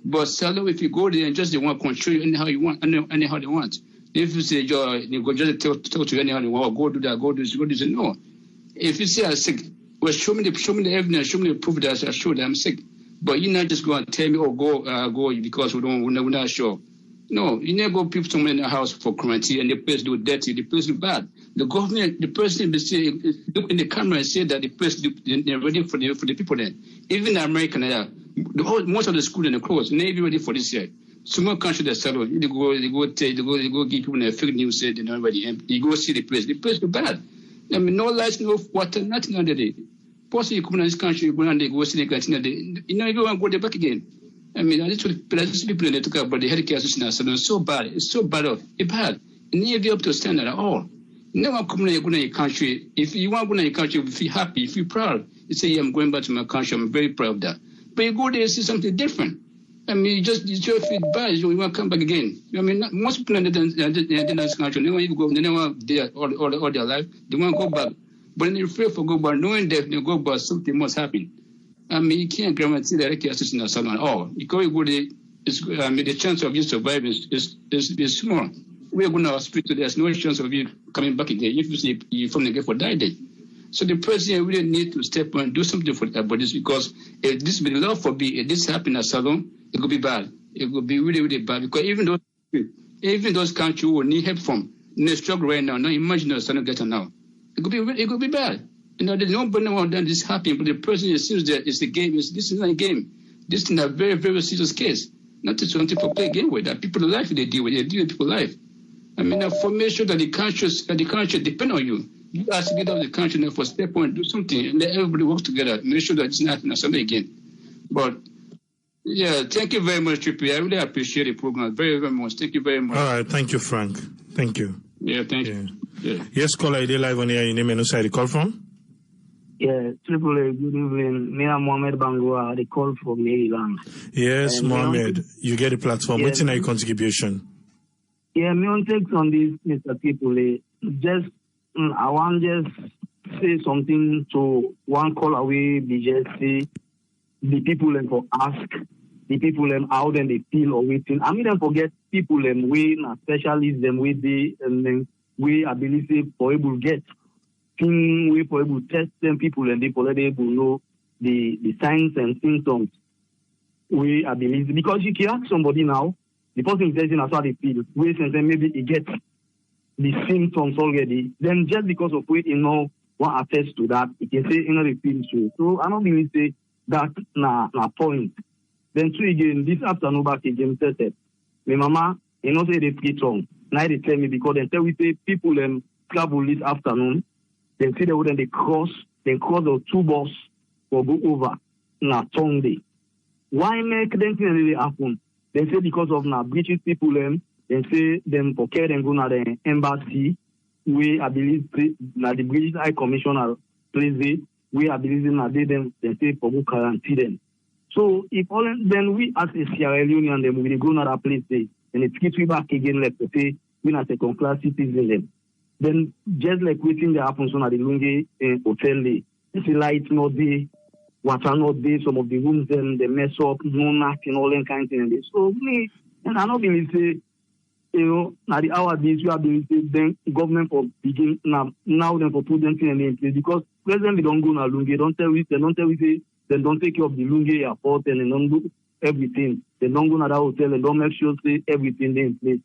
But seldom if you go there and just they want to control you anyhow you want, anyhow they want. If you say you go just talk to anyhow they want, go do that, go do this, no. If you say I'm sick, well show me the evidence, show me the proof that I show that I'm sick. But you not just go and tell me, oh go because we're not sure. No, you never go people somewhere in the house for quarantine and the place do dirty, the place do bad. The government, the person be saying, look in the camera and say that the place they're ready for the people there. Even in America, most of the schools and the closed, they're not ready for this year. Some more countries that settle, they go give people a fake news say they're not ready, and you go see the place do bad. I mean, no lights, no water, nothing under there. Possibly you come in this country, you go and they go see the canteen, you know, everyone go there back again. I mean, I just people they talk about the healthcare system is so bad. It's so bad. It's bad. You need to be up to standard at all. You never come to your country. If you want to go to your country, you feel happy, you feel proud. You say, yeah, I'm going back to my country. I'm very proud of that. But you go there and see something different. I mean, you just feel bad. You want to come back again. I mean, most people in this country, they want to go. They never want there all their life. They want to go back. But then you feel for go back, knowing that they go back, something must happen. I mean, you can't guarantee that healthcare system at all. Because you go there, the chance of you surviving is small. We're going to hospital, there's no chance of you coming back again if you see you from the get for die day. So the president really need to step on and do something for that bodies because if this will not forbid, if this happens at Salon, it could be bad. It could be really, really bad because even those countries who need help from, they struggle right now. Now imagine the Salon getting now. It could be bad. You know, there's nobody want that this happening, but the president seems that it's a game. This is not a game. This is a very, very serious case. Not to something people play a game with. That people's life they deal with people's life. I mean, for make sure that the country depend on you. You have to get out of the country now for step one, do something, and let everybody work together. Make sure that it's not happening something again. But yeah, thank you very much, Trippy. I really appreciate the program very, very much. Thank you very much. All right, thank you, Frank. Thank you. Yeah, thank you. Yeah. Yes, caller, you live on here. Your name and who you call from? Yeah, Triple A, good evening. Me and Mohammed Bangua, they call from Maryland. Yes, Mohammed, you get a platform. What's in your contribution? Yeah, me on takes on this, Mr. Triple A. I want just say something to one call away, BJC. the people them for ask the people them how then they feel or waiting. I mean them forget people them we na specialists them we they and then we ability for able get thing we for able test them people and they for able know the signs and symptoms we ability because you can ask somebody now the person is telling us how they feel we and then maybe he gets the symptoms already then just because of what what attest to that it can say they feel so I don't really say that na point. Then two again, this afternoon back again, said, my mama, say they free tongue. Now they tell me because they tell we say people travel this afternoon, then see they cross the two bus or go over na tongue day. Why make them thing happen? They say because of na British people they say them for care and go na the embassy, we I believe na the British High Commissioner place there, we I believe na they say for go quarantine them. So if all then we as a Sierra Leonean them we go another place there and it keeps we back again like to say we not second class citizens them. Then just like waiting that happens on the Lungi hotel day, the lights not there, water not there, some of the rooms then they mess up, no nothing, all that kind of thing. So me and I not believe say now the hour days we have been then government for begin now then for put them in place because presently don't go na Lungi, don't tell we say they don't take care of the Lungi airport and they don't do everything. They don't go to that hotel and don't make sure say everything they in place.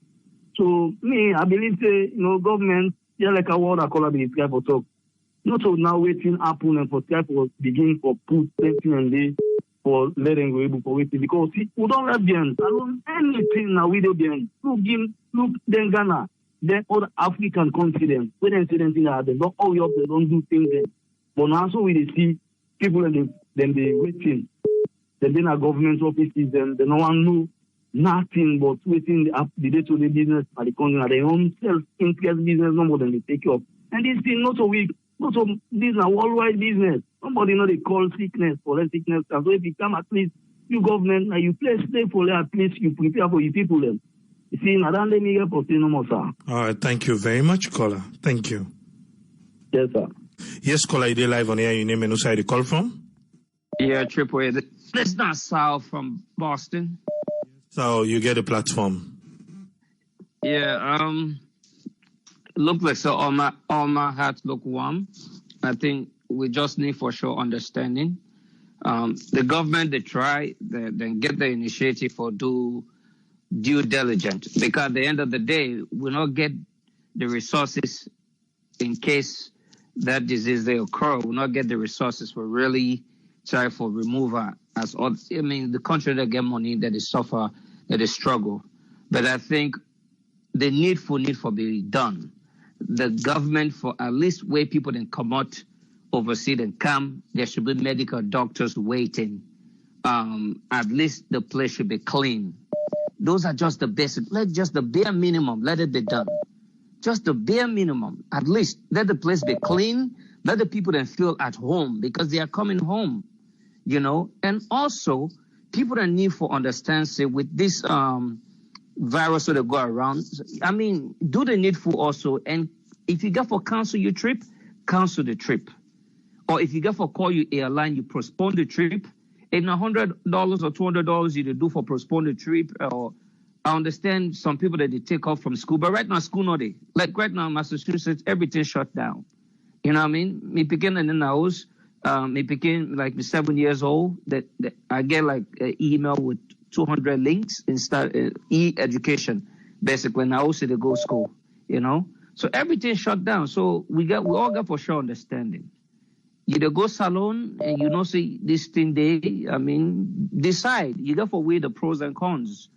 So me, I believe say government, yeah, like a word I call it the for talk. Not so now waiting happen and for try for begin for put something and they for letting go able for waiting because we don't have them. I don't anything now with them. Look then Ghana, then other African continents, when they say them they don't all up, they don't do things then. But now so we see people and then they waiting. Then our government offices, then no one know nothing but waiting the day-to-day business at the country, their own self-interest business, no more than they take up. And this thing not so weak, not so this is a worldwide business. Somebody know they call sickness for less sickness. And so if you come at least, you government, now you play stay for at least you prepare for your people then. You see, I don't let me get for no more, sir. All right, thank you very much, caller. Thank you. Yes, sir. Yes, caller, you live on air. Your name and who side you call from? Yeah, Triple A. That's not Sal from Boston. So you get a platform. Yeah, look like so all my hearts look warm. I think we just need for sure understanding. The government they try, then get the initiative for due diligence because at the end of the day we not get the resources in case that disease they occur. We not get the resources for really try for removal as all. I mean the country that get money that they suffer that they struggle, but I think the need for be done. The government for at least where people then come out overseas and come, there should be medical doctors waiting. At least the place should be clean. Those are just the basic. Just the bare minimum. Let it be done. Just the bare minimum. At least let the place be clean. Let the people then feel at home because they are coming home. And also people that need for understand, say with this virus that go around, I mean, do the needful also. And if you get for cancel your trip, cancel the trip. Or if you get for call your airline, you postpone the trip. And $100 or $200 you do for postpone the trip. Or I understand some people that they take off from school, but right now school not there. Like right now in Massachusetts, everything shut down. You know what I mean? Me picking in the house. Me picking like 7 years old. That I get like an email with 200 links in start e-education. Basically, now also they go school. So everything shut down. So we all got for sure understanding. You go salon and see this thing day. I mean, decide. You got for weigh the pros and cons.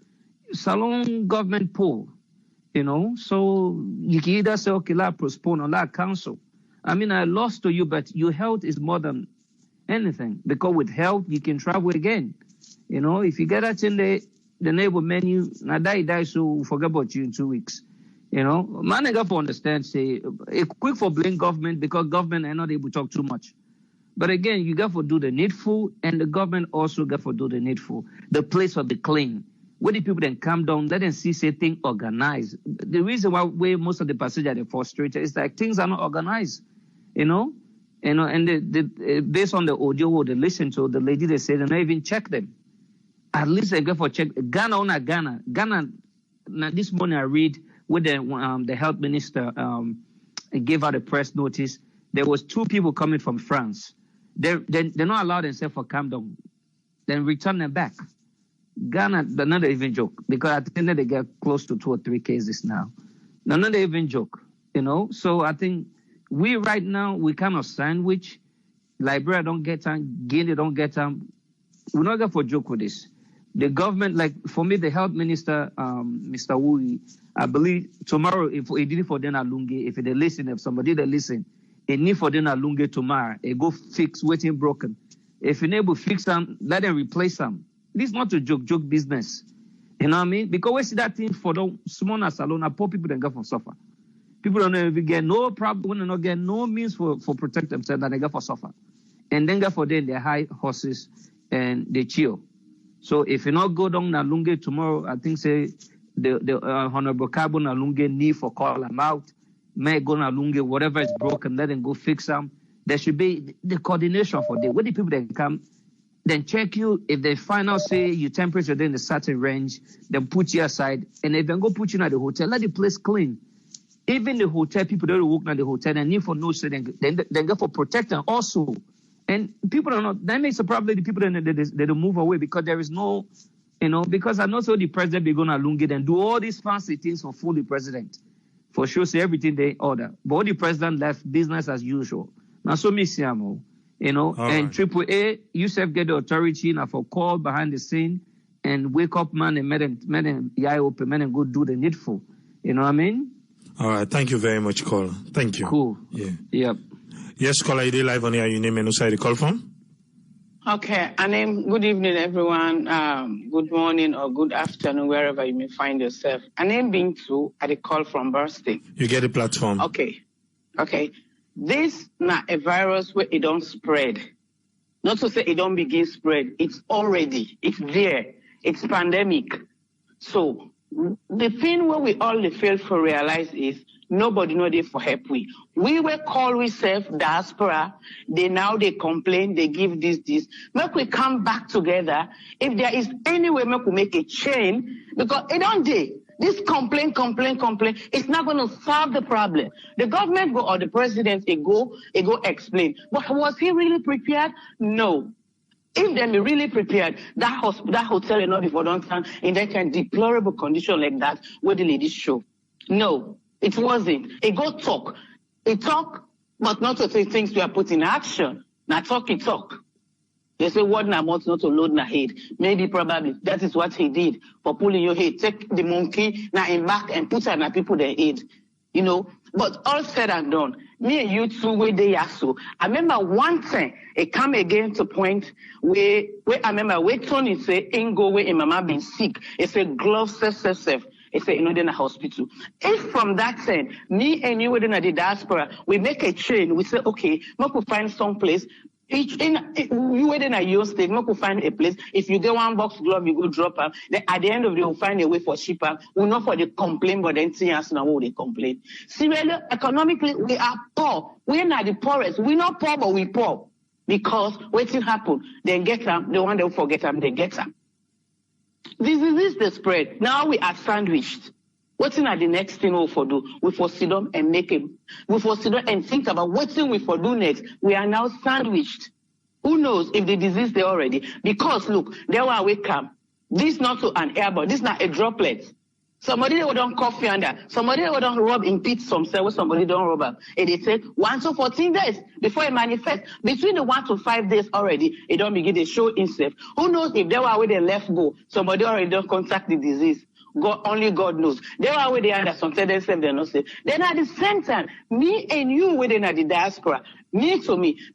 Salon government poll. So you can either say okay, let's postpone or let's cancel. I mean, I lost to you, but your health is more than anything. Because with health, you can travel again. If you get that in the neighbor menu, now die, so forget about you in 2 weeks. Man, I got to understand, say, quick for blame government because government are not able to talk too much. But again, you got to do the needful, and the government also got to do the needful. The place will be clean. When the people then come down, let them see, say, things organized. The reason why most of the passengers are frustrated is like things are not organized. And You know, and based on the audio they listen to, the lady they say they don't even check them. At least they go for check. Ghana or not Ghana. Ghana. Now this morning I read with the health minister gave out a press notice. There was 2 people coming from France. They're not allowed themselves for calm down. Then return them back. Ghana, they're not even joke because I think that they get close to 2 or 3 cases now. They're not even joke, you know. So I think we right now we kind of sandwich. Liberia don't get them, Guinea don't get them. We're not going for joke with this. The government, like for me, the health minister, Mr. Wui, I believe tomorrow, if he did it for them at Lungi, if they listen, if somebody they listen, it need for them at Lungi tomorrow, they go fix waiting broken. If you're able to fix them, let them replace them. This is not a joke business. You know what I mean? Because we see that thing for the small and salon, poor people don't go for suffer. People don't even get no problem, when they don't get no means for protect themselves, that they go for suffer. And then go for them, they high horses and they chill. So if you not go down Nalunge tomorrow, I think say the Honorable Cabo Nalunge need for call them out. May go Nalunge, whatever is broken, let them go fix them. There should be the coordination for them. When the people that come, then check you. If they find out, say, your temperature in a certain range, then put you aside. And if they go put you at the hotel, let the place clean. Even the hotel, people that work at the hotel, and need for no say, then go for protection also. And people are not, that makes probably the people that they move away because there is no, you know, because I know so the president be going to Lungi and do all these fancy things for fool the president. For sure, say everything they order. But all the president left business as usual. Now, so miss you know, all and right. AAA, Yusuf get the authority now for call behind the scene and wake up man and men and yai open men and go do the needful. You know what I mean? All right. Thank you very much, caller. Thank you. Cool. Yeah. Yep. Yes, caller, you live on here. Your name and where you call from? Okay, good evening, everyone. Good morning or good afternoon, wherever you may find yourself. I'm Bintu at the call from Bursting. You get the platform. Okay. This not a virus where it don't spread. Not to say it don't begin spread. It's there. It's pandemic. So the thing where we all fail to realize is nobody know they for help we. We were called we self diaspora. They complain, they give this. Make we come back together. If there is any way make we make a chain, because it don't day. This complain, it's not going to solve the problem. The government go or the president go explain. But was he really prepared? No. If they be really prepared, that hotel is not before downtown in that kind of deplorable condition like that where the ladies show. No, it wasn't. It go talk. It talk, but not to say things we are put in action. Now talk. They say word na mouth not to load na head. Maybe probably that is what he did for pulling your head. Take the monkey now in back and put her na people their head. You know, but all said and done, me and you two where they are so. I remember one thing, it come again to point where I remember where Tony say, ain't go where mama been sick. It say gloves, safe. It say, in a hospital. If from that thing, me and you within the diaspora, we make a chain, we say, okay, we could find some place. You within a your state, we could find a place. If you get one box glove, you go drop them. Then at the end of the day, we'll find a way for ship them. We're not for the complaint, but then see us now what they complain. Similarly, economically, we are poor. We're not the poorest. We're not poor, but we poor. Because what's happen? Then get them, the one they forget them, they get them. This is the spread. Now we are sandwiched. What's in the next thing we for do? We for sit down and make it. We for sit down and think about what's in we for do next. We are now sandwiched. Who knows if the disease there already? Because look, there where we come. This not to an airborne. This not a droplet. Somebody they don't coffee under. Somebody they don't rub in pit some cell. Somebody don't rub up. And they say 1 to 14 days before it manifests. Between the 1 to 5 days already, it don't begin to show itself. Who knows if there were where they left go? Somebody already don't contact the disease. Only God knows. There are where they are that sometimes themselves they're not safe. Then at the same time, me and you within at the diaspora, me,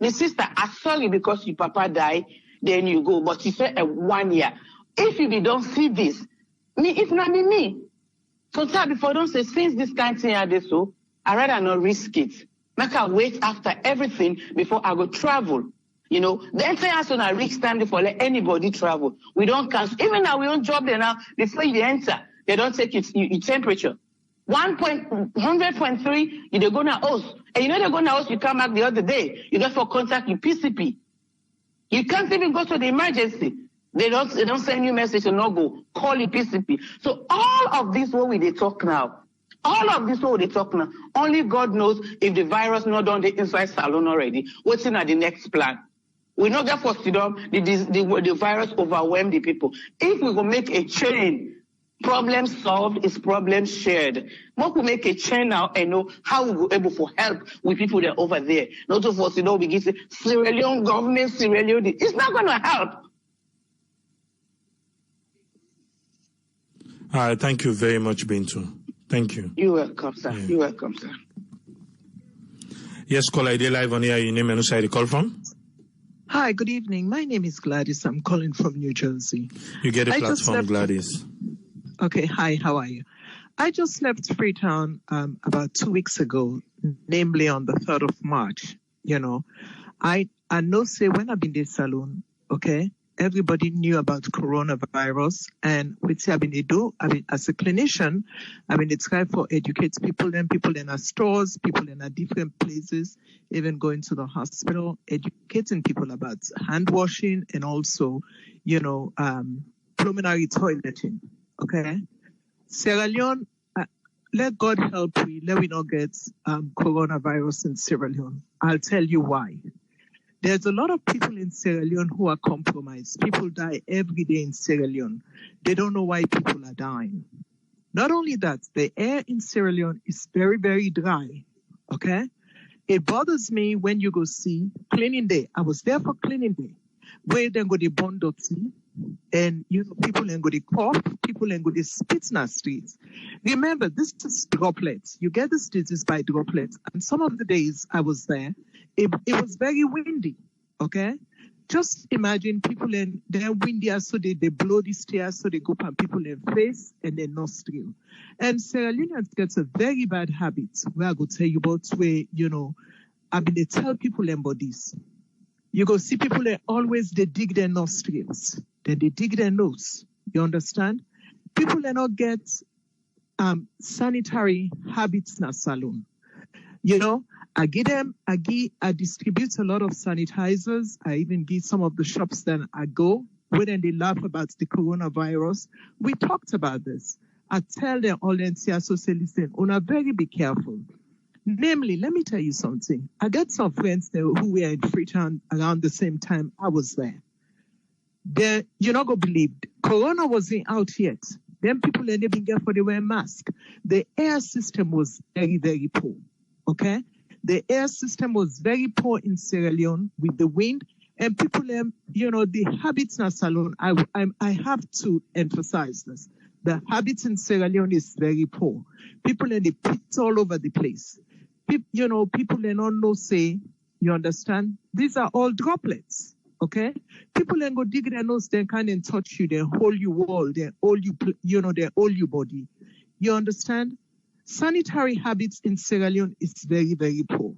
my sister, I saw you because your papa died, then you go. But you said 1 year. If you don't see this, me, if not me. So before I don't say, since this kind of thing I did so, I rather not risk it. Make I wait after everything before I go travel. You know, the entire has on a risk time before let anybody travel. We don't cancel. Even now we don't job there now, before you enter, they don't take your temperature. 100.3, you're going to host. And you know they're going to host, you come back the other day, you get for contact with PCP. You can't even go to the emergency. They don't send you message to no go. Call the PCP. So all of this what we talk now. All of this what they talk now. Only God knows if the virus not on the inside salon already. What's in at the next plan? We not get for the virus overwhelm the people. If we will make a chain, problem solved is problem shared. More we make a chain now and know how we will able to help with people that are over there. Not to force we give Sierra Leone government, Sierra Leone. It's not going to help. All right, thank you very much, Bintu. Thank you. You're welcome, sir. Yeah. You're welcome, sir. Yes, caller, ID live on here. Your name and who side you call from? Hi, good evening. My name is Gladys. I'm calling from New Jersey. You get a platform, Gladys. Okay, hi, how are you? I just left Freetown about 2 weeks ago, namely on the 3rd of March. You know, I know say when I've been in the saloon, okay, everybody knew about coronavirus, and which I've been do. I mean, as a clinician, I mean, it's time for educate people in our stores, people in our different places, even going to the hospital, educating people about hand washing and also, you know, pulmonary toileting. Okay, Sierra Leone. Let God help we. Let we not get coronavirus in Sierra Leone. I'll tell you why. There's a lot of people in Sierra Leone who are compromised. People die every day in Sierra Leone. They don't know why people are dying. Not only that, the air in Sierra Leone is very, very dry. Okay? It bothers me when you go see cleaning day. I was there for cleaning day. Where then go the bondoti, and you know, people then go the cough, people then go the spit in the streets. Remember, this is droplets. You get this disease by droplets. And some of the days I was there, it was very windy. Okay? Just imagine people in they're windy, so they blow the stairs, so they go on people in face and their nostril. And Sierra Leoneans gets a very bad habit where I go tell you about where, you know, I mean, they tell people in bodies. You go see people that always they dig their nostrils, then they dig their nose. You understand? People that not get sanitary habits in a salon. You know, I distribute a lot of sanitizers. I even give some of the shops that I go where then they laugh about the coronavirus. We talked about this. I tell them all and say, listen, very be careful. Namely, let me tell you something. I got some friends there who were in Freetown around the same time I was there. You're not going to believe, Corona wasn't out yet. Then people didn't even get for they wear masks. The air system was very, very poor. Okay? The air system was very poor in Sierra Leone with the wind. And people, you know, the habits in a salon, I have to emphasize this. The habits in Sierra Leone is very poor. People and they pit all over the place. You know, people they don't know say, you understand? These are all droplets, okay? People then go dig their nose, they can't touch you, they hold you wall, they hold you, you know, they hold you body. You understand? Sanitary habits in Sierra Leone is very, very poor.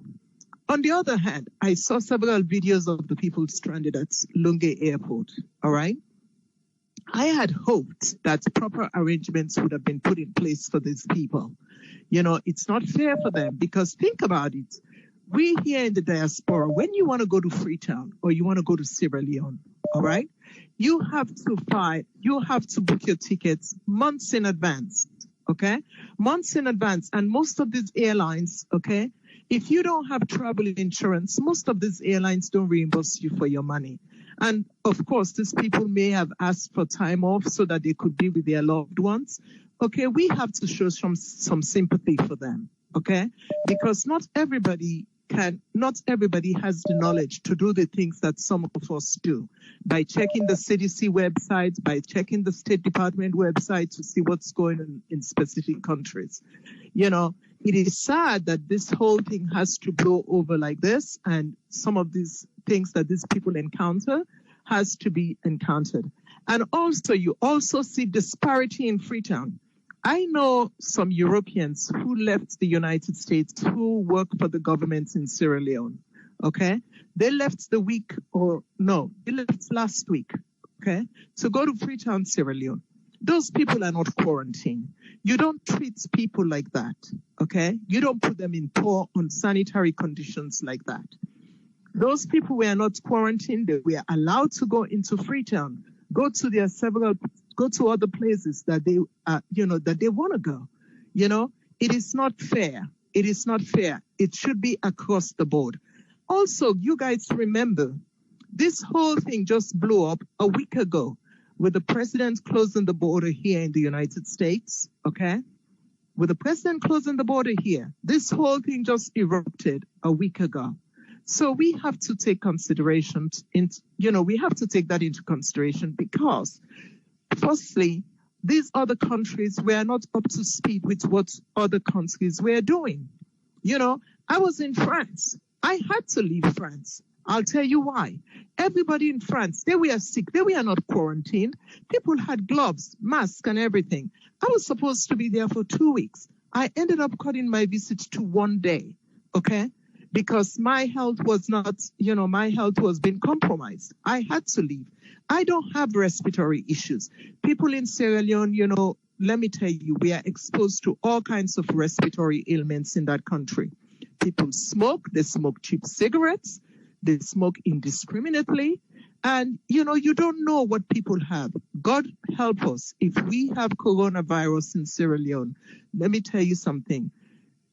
On the other hand, I saw several videos of the people stranded at Lungi Airport, all right? I had hoped that proper arrangements would have been put in place for these people. You know, it's not fair for them because think about it. We here in the diaspora, when you want to go to Freetown or you want to go to Sierra Leone, all right, you have to book your tickets months in advance, okay? Months in advance. And most of these airlines, okay, if you don't have travel insurance, most of these airlines don't reimburse you for your money. And of course, these people may have asked for time off so that they could be with their loved ones. Okay, we have to show some sympathy for them, okay? Because not everybody has the knowledge to do the things that some of us do by checking the CDC website, by checking the State Department website to see what's going on in specific countries. You know, it is sad that this whole thing has to blow over like this, and some of these things that these people encounter has to be encountered. And also, you also see disparity in Freetown. I know some Europeans who left the United States who work for the government in Sierra Leone, okay? They left they left last week, okay, to go to Freetown, Sierra Leone. Those people are not quarantined. You don't treat people like that, okay? You don't put them in poor, unsanitary conditions like that. Those people were not quarantined. They were allowed to go into Freetown, go to other places that they, that they want to go. It is not fair. It is not fair. It should be across the board. Also, you guys remember, this whole thing just blew up a week ago with the president closing the border here in the United States, okay? With the president closing the border here, this whole thing just erupted a week ago. So we have to take consideration, we have to take that into consideration because, firstly, these other countries were not up to speed with what other countries were doing. I was in France. I had to leave France. I'll tell you why. Everybody in France, they were sick. They were not quarantined. People had gloves, masks, and everything. I was supposed to be there for 2 weeks. I ended up cutting my visit to 1 day, okay? Because my health was not, my health was being compromised. I had to leave. I don't have respiratory issues. People in Sierra Leone, let me tell you, we are exposed to all kinds of respiratory ailments in that country. People smoke, they smoke cheap cigarettes, they smoke indiscriminately, and you don't know what people have. God help us. If we have coronavirus in Sierra Leone, let me tell you something.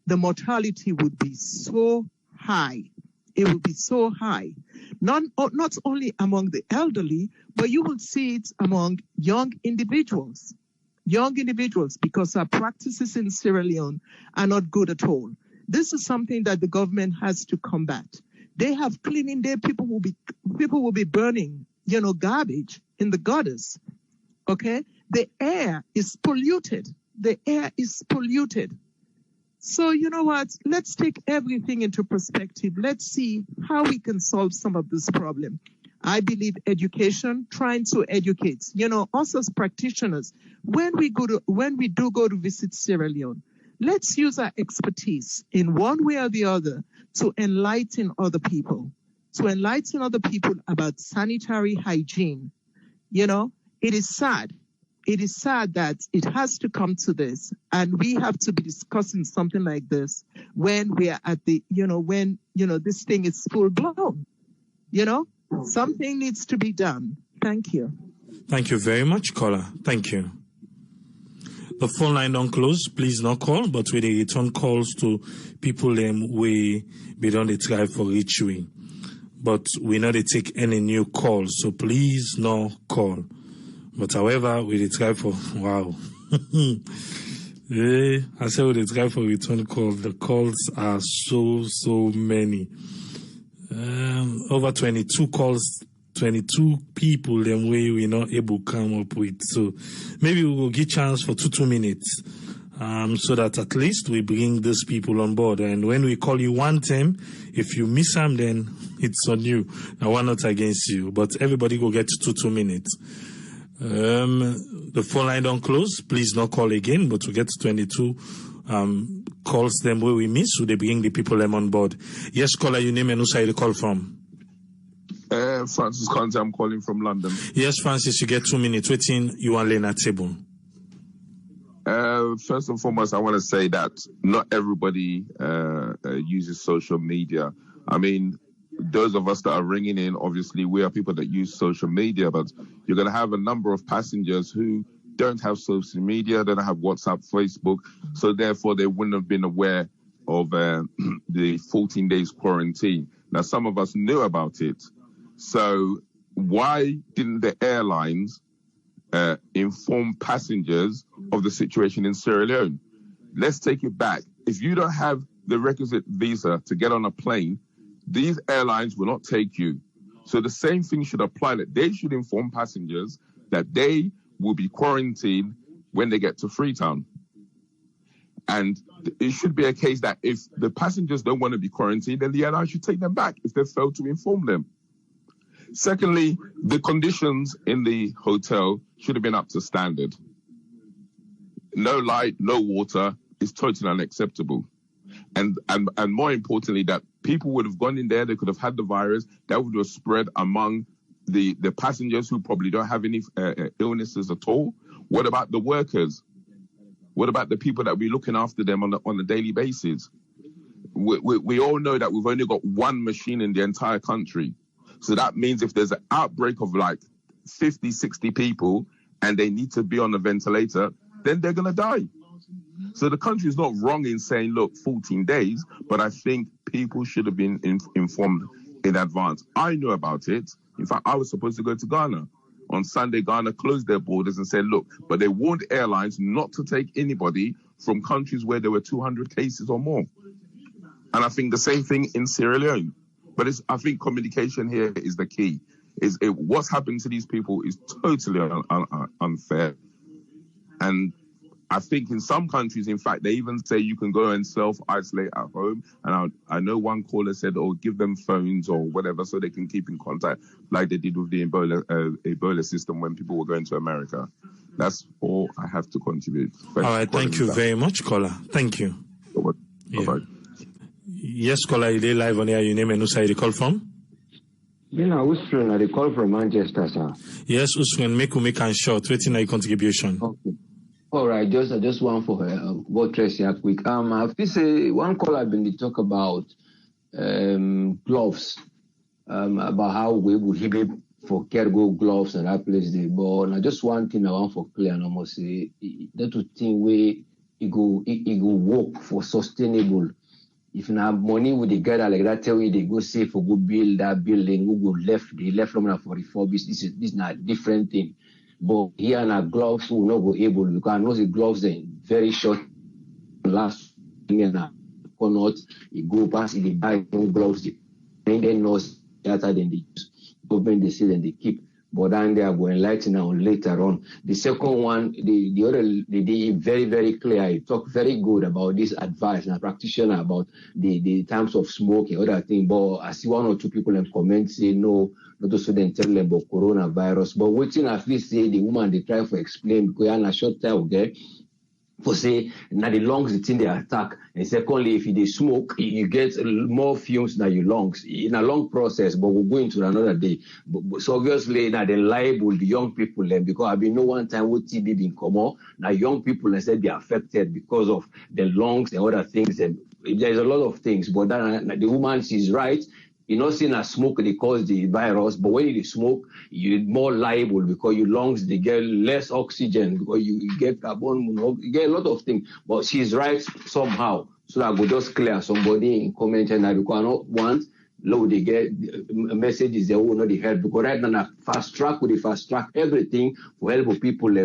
The mortality would be so high. It will be so high. Not only among the elderly, but you will see it among young individuals. Young individuals, because our practices in Sierra Leone are not good at all. This is something that the government has to combat. They have cleaning day. People will be burning, garbage in the gutters. Okay? The air is polluted. The air is polluted. So you know what? Let's take everything into perspective. Let's see how we can solve some of this problem. I believe education, trying to educate, us as practitioners, when we do go to visit Sierra Leone, let's use our expertise in one way or the other to enlighten other people about sanitary hygiene. It is sad. It is sad that it has to come to this, and we have to be discussing something like this when we are at the, when this thing is full blown. Something needs to be done. Thank you. Thank you very much, caller. Thank you. The phone line don't close. Please not call, but we return calls to people we don't try for reach we. But we not take any new calls, so please no call. But however, we try for wow. I say we try for return calls. The calls are so many. Over 22 calls, 22 people, then we not able to come up with. So maybe we will give chance for 2 minutes, so that at least we bring these people on board. And when we call you one time, if you miss them, then it's on you. Now we're not against you, but everybody will get 2 minutes. The phone line don't close. Please not call again, but we get 22 calls them where we miss, so they bring the people them on board. Yes, caller, your name and who side you call from? Francis Conte, I'm calling from London. Yes, Francis, you get 2 minutes. Waiting, you are laying at table. First and foremost, I want to say that not everybody uses social media. I mean, those of us that are ringing in, obviously, we are people that use social media, but you're going to have a number of passengers who don't have social media, they don't have WhatsApp, Facebook, so therefore they wouldn't have been aware of the 14 days quarantine. Now, some of us knew about it. So why didn't the airlines inform passengers of the situation in Sierra Leone? Let's take it back. If you don't have the requisite visa to get on a plane, these airlines will not take you. So the same thing should apply, that they should inform passengers that they will be quarantined when they get to Freetown. And it should be a case that if the passengers don't want to be quarantined, then the airline should take them back if they fail to inform them. Secondly, the conditions in the hotel should have been up to standard. No light, no water is totally unacceptable. And more importantly, that people would have gone in there, they could have had the virus, that would have spread among the passengers who probably don't have any illnesses at all, What about the workers? What about the people that we're looking after them on a daily basis? We all know that we've only got one machine in the entire country. So that means if there's an outbreak of like 50, 60 people and they need to be on a ventilator, then they're going to die. So the country is not wrong in saying, look, 14 days, but I think people should have been informed in advance. I knew about it. In fact, I was supposed to go to Ghana. On Sunday, Ghana closed their borders and said, look, but they warned airlines not to take anybody from countries where there were 200 cases or more. And I think the same thing in Sierra Leone. But I think communication here is the key. What's happened to these people is totally unfair. And I think in some countries, in fact, they even say you can go and self-isolate at home. And I know one caller said, oh, give them phones or whatever so they can keep in contact like they did with the Ebola system when people were going to America. That's all I have to contribute. All right, thank you very much, caller. Thank you. Bye-bye. Yes, caller, you live on air. Your name and who side you call from? Usman, I call from Manchester, sir. Yes, Usman, make and short. Waiting on your contribution. Okay. All right, just one for what Tracy had quick. I feel say one call I've been to talk about gloves, about how we would be for cargo gloves and that place they bought. Now just one thing I want for clear and almost say that to think where it go work for sustainable. If you have money with the guy like that, tell you they go save for good build that building, who go they left from for refurbish. This is not a different thing. But here and our gloves will not go able because I know the gloves are very short last year now. Or not, you go past the buy some gloves, and then knows better than they use. Government they say then they keep. But then they are going to enlighten on later on. The second one, the other, they very, very clear. I talk very good about this advice and a practitioner about the times of smoking, other thing. But I see one or two people in comments say no, not also then tell them about coronavirus. But waiting at least say the woman they try to explain because I'm a short time okay. For say, now the lungs, the thing they attack. And secondly, if you smoke, you get more fumes than your lungs. In a long process, but we'll go into another day. So obviously, now they liable the young people then, because I've been no one time with TB being common. Now young people instead be affected because of the lungs and other things. And there's a lot of things, but then the woman, she's right. You're not saying that smoke they cause the virus, but when you smoke, you're more liable because your lungs they get less oxygen because you get carbon monoxide, you get a lot of things. But she's right somehow. So that will just clear somebody in comment and that because I don't want low they get messages they will not help because right now fast track with the fast track everything for help people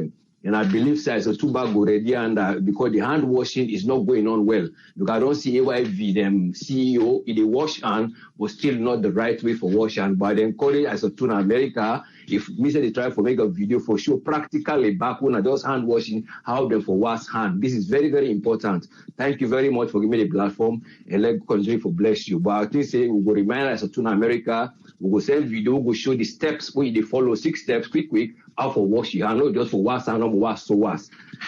and I believe it's a too bad already, and because the hand washing is not going on well. Because I don't see AYV, them CEO, they wash hand, but still not the right way for wash hand. But then call it as a tool in America. If me say they try to make a video for sure, practically back when I just hand washing, how them for wash hand. This is very, very important. Thank you very much for giving me the platform and let continue for bless you. But I think say we will remind as a tool in America, we will send video, we will show the steps where they follow 6 steps, quick. How for wash your hand, not just for wash and not wash so wash.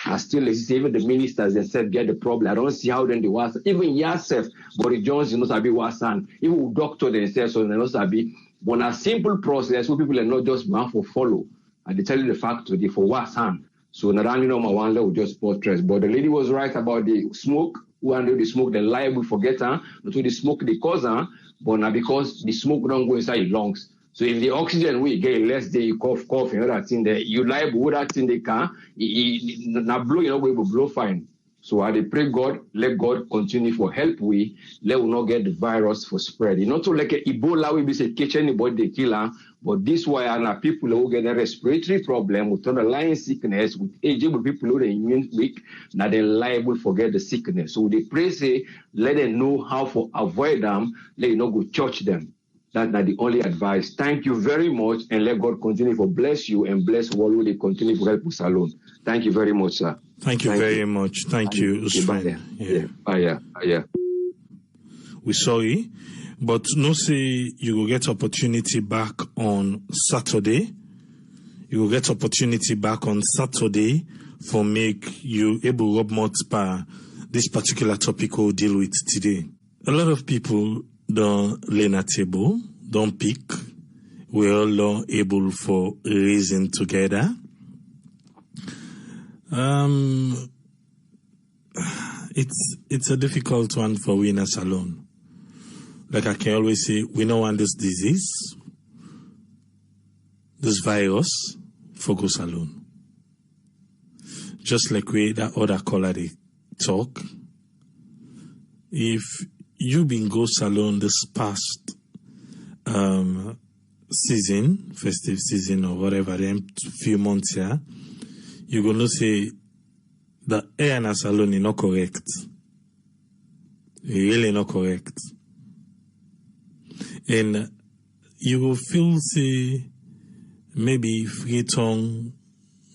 I still even the ministers they said get the problem. I don't see how then they wash. Even yourself, Boris Johnson knows how be wash hand. Even doctor themselves so they knows how be. But a simple process where people are not just bound for follow. And they tell you the fact today for wash hand. So not only number one level just portraits. But the lady was right about the smoke. Who under the smoke the liable forget her. Not to the smoke the cause her, but not because the smoke don't go inside your lungs. So if the oxygen we get less, they cough, and other thing there, you liable with that thing they can, not blow, we will blow fine. So I pray God, let God continue for help we, let we not get the virus for spread. Not to like Ebola, we be say catch anybody they kill her, but this way are people who get a respiratory problem, with underlying sickness, with aging people who are immune weak, now they liable for get the sickness. So they pray say, let them know how to avoid them, let you not go church them. That's the only advice. Thank you very much, and let God continue to bless you and bless what they continue to help us alone. Thank you very much, sir. Thank you very much. Thank you, Usman. Yeah. We're sorry, but no say you will get opportunity back on Saturday. You will get opportunity back on Saturday for make you able to rub more by this particular topic we'll deal with today. A lot of people don't lay a table, don't pick. We're all able for reason together. It's a difficult one for we in a salon. Like I can always say, we don't want this disease, this virus, for go salon. Just like we that other caller they talk. If you been go salon this past season, festive season or whatever, them few months here, you're gonna say the air in a salon is not correct. It's really not correct. And you will feel, say, maybe free tongue,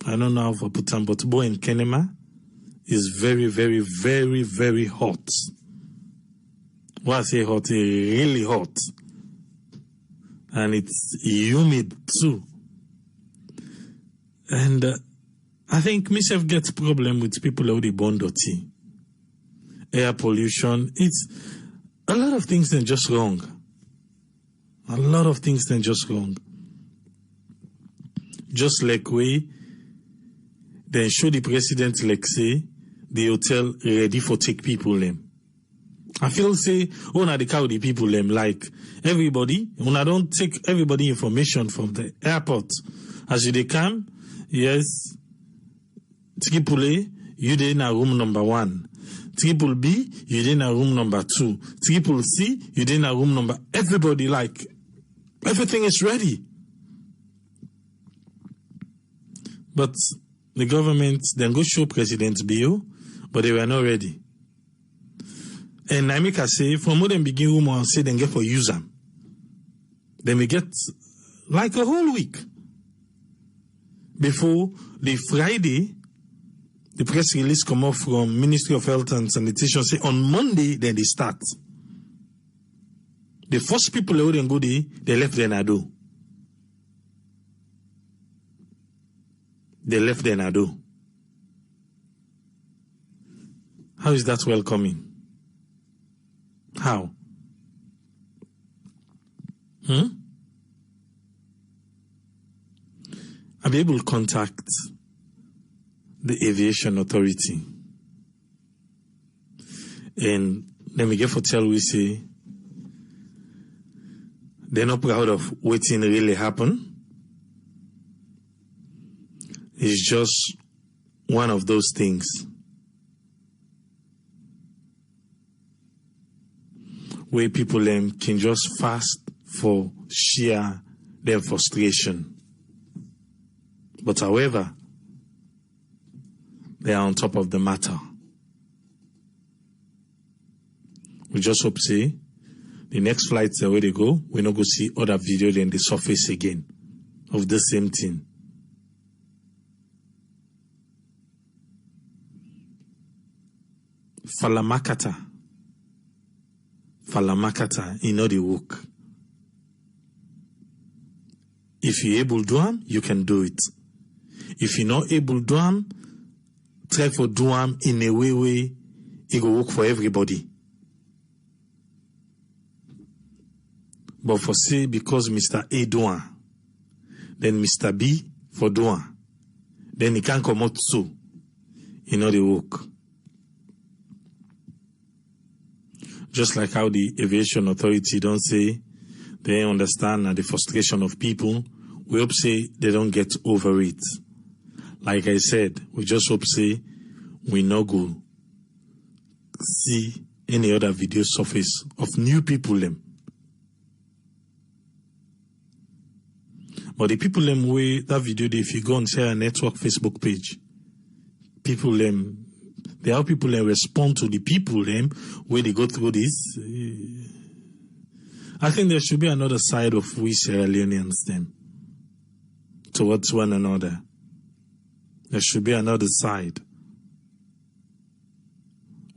I don't know how to put them, but boy in Kenema is very, very, very, very hot. When I say hot, it's really hot. And it's humid too. And I think myself gets problem with people who they born dirty. Air pollution. It's a lot of things then just wrong. A lot of things then just wrong. Just like we then show the president like say the hotel ready for take people them. I feel say una the cow the people them like everybody. Una don't take everybody information from the airport. As you they come, yes. Triple A, you in a room number 1. Triple B, you in a room number 2. Triple C, you in a room number. Everybody like everything is ready. But the government then go show President Bio, but they were not ready. And I make a say, from more than begin room and say then get for use them. Then we get like a whole week before the Friday, the press release come off from Ministry of Health and Sanitation say on Monday then they start. The first people who then go there, they left the Nado. They left the Nado. How is that welcoming? How? I'll be able to contact the aviation authority. And then we get for tell we say they're not proud of what really happened. It's just one of those things. Where people can just fast for sheer their frustration. But however, they are on top of the matter. We just hope, say, the next flights where they go, we're not going to see other video then they surface again of the same thing. Falamakata, you know the work. If you're able to do them, you can do it. If you're not able to do them, try for do them in a way it will work for everybody. But for say because Mr. A do one, then Mr. B for do one, then he can't come out so. You know the work. Just like how the aviation authority don't say they understand the frustration of people, we hope say they don't get over it. Like I said, we just hope say we no go see any other video surface of new people them. But the people them way that video, if you go and share a network Facebook page, people them, there are people that respond to the people them where they go through this. I think there should be another side of we Sierra Leoneans them towards one another. There should be another side.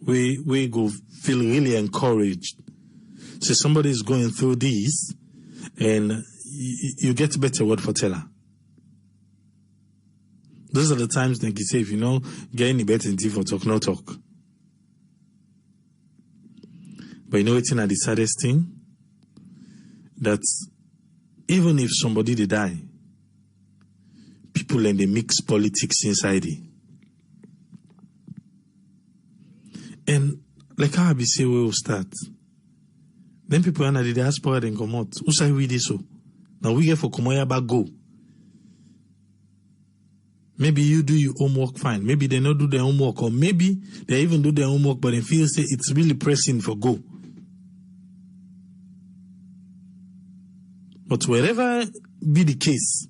We go feel really encouraged. So somebody is going through this and you get a better word for teller. Those are the times like you say, if you know, get any better in for talk, no talk. But you know what's the saddest thing? That even if somebody they die, people and they mix politics inside it. And like how I be say we will start. Then people under the diaspora then come out. Who say we this so? Now we get for Kumoya back go. Maybe you do your homework fine. Maybe they not do their homework, or maybe they even do their homework, but they feel say it's really pressing for go. But wherever be the case,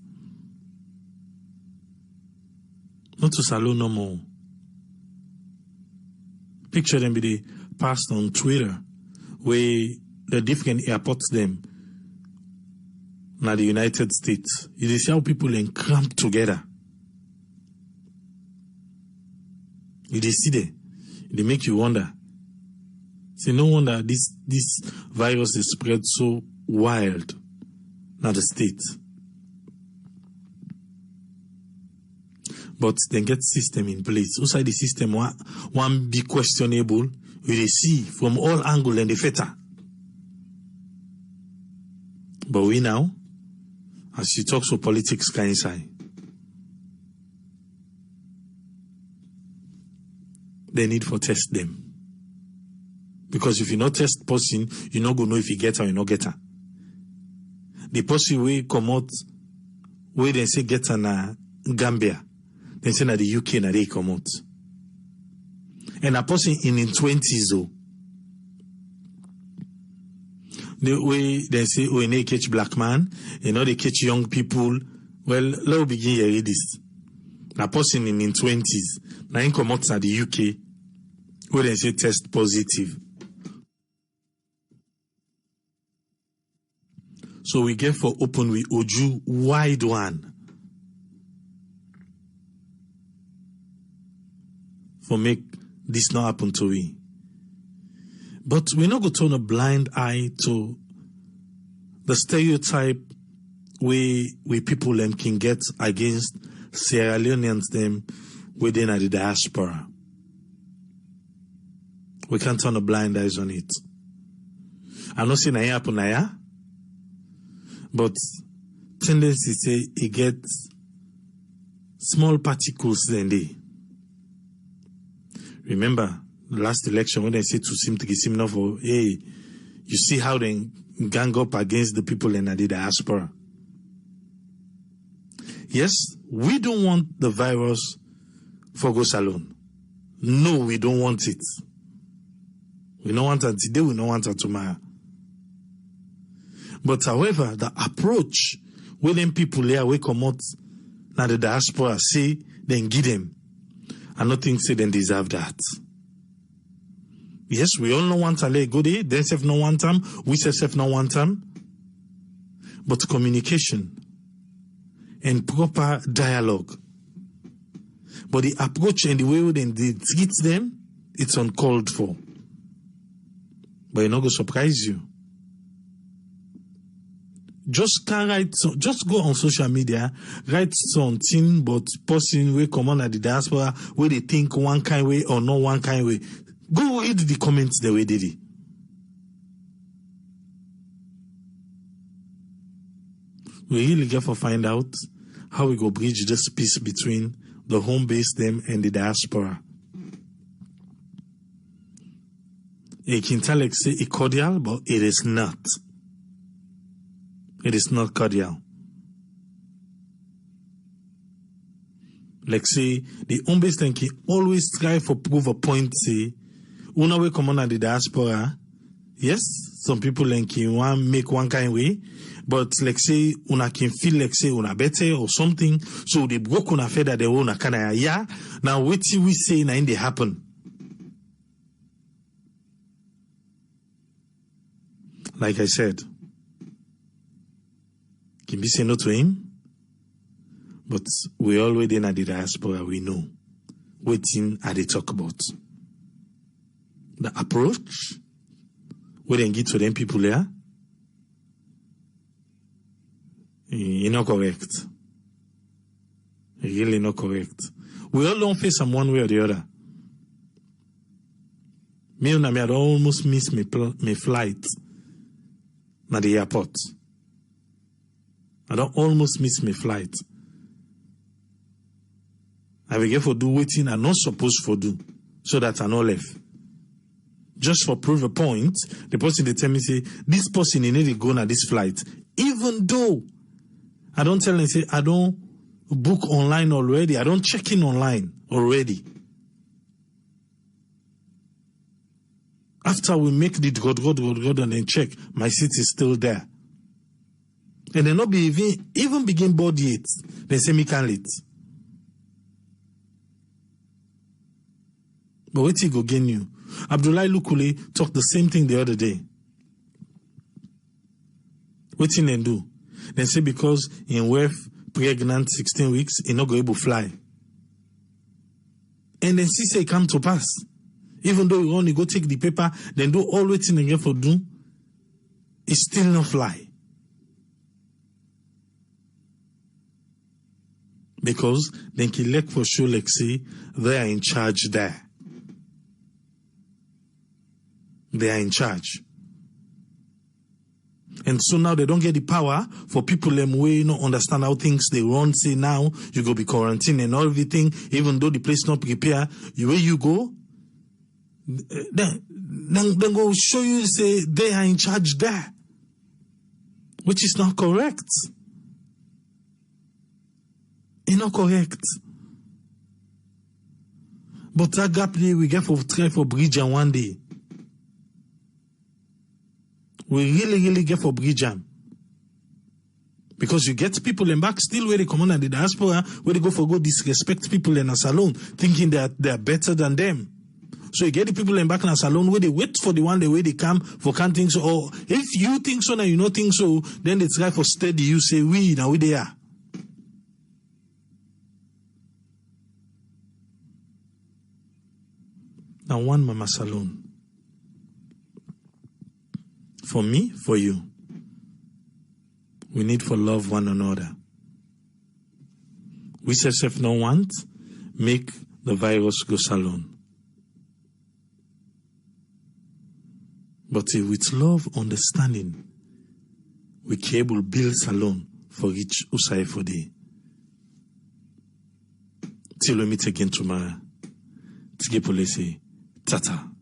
not to salon no more. Picture them be the passed on Twitter, where the different airports them now the United States. You see how people then cramp together. You see there. They make you wonder. See, no wonder this virus is spread so wild. Now the States. But then get system in place. Outside the system, one be questionable. We see from all angles and the feta. But we now, as you talk so politics can inside. They need for test them. Because if you not test person, you not go know if you get her or you not get her. The person will come out where they say get her na Gambia. They say na the UK na they come out. And a person in 20s though. The way they say, oh, they catch black man, they catch young people. Well, let's begin here with this. A person in 20s, now he come out to the UK, where they say test positive. So we get for open with Oju wide one. For make this not happen to we. But we're not going to turn a blind eye to the stereotype we people them can get against Sierra Leoneans them within the diaspora. We can't turn a blind eyes on it. I'm not saying I happen now, but tendency say it gets small particles then they. Remember last election when they said to Sim to Gisim Novo, hey, you see how they gang up against the people in the diaspora. Yes, we don't want the virus for go salon. No, we don't want it. We don't want it today, we don't want it tomorrow. But however, the approach when them people here we come out now the diaspora say then give them. I don't think say they deserve that. Yes, we all know want to let go there. They self no one time. We self no one time. But communication and proper dialogue. But the approach and the way they treat them, it's uncalled for. But it's not going to surprise you. Just go on social media, write something but person we come on at the diaspora where they think one kind way or not one kind way. Go read the comments the way they did. We really get to find out how we go bridge this peace between the home base them and the diaspora. It can tell like say it's cordial, but it is not. It is not cordial. Like say, the home base them can always try for prove a point say, una way come on at the diaspora, yes, some people can want make one kind way, but like say, una can feel like say una better or something, so they broke una feather they una kana yeah. Now wait till we say na in they happen. Like I said, can be say no to him, but we already in the diaspora, we know waiting at the talk about. The approach, we then get to them people there, it's not correct. Really not correct. We all don't face them one way or the other. Me and I almost miss my flight at the airport. I don't almost miss my flight. I will get for do waiting I'm not supposed for do, so that I not left. just for prove a point, the person they tell me say, this person you need to go on this flight. Even though I don't tell them, say, I don't book online already. I don't check in online already. After we make the God, and then check, my seat is still there. And they not be even begin board yet. They say me can't late. But wait till go gain you. Abdullahi Lukule talked the same thing the other day. What thing they do? They say because in wife pregnant 16 weeks, he not go able to fly. And then she say come to pass. Even though you only go take the paper, then do all waiting again for do, it still not fly. Because then Kilek for sure like say they are in charge there. They are in charge. And so now they don't get the power for people them way not understand how things they run. Say now you go be quarantined and everything, even though the place not prepare, where you go, then go show you say they are in charge there, which is not correct. It's not correct. But that gap there we get for try for bridge and one day. We really get for bridge jam. Because you get people in back still where they come on at the diaspora, where they go for go disrespect people in a salon, thinking that they are better than them. So you get the people in back in a salon where they wait for the one the way they come for can't think so. Or if you think so now you not think so, then they try for steady. You say we now we they are. Now one mama salon. For me, for you. We need to love one another. We self no want, make the virus go salon. But with love, understanding, we can able build salon for each usai for day. Till we meet again tomorrow. Tige police, tata.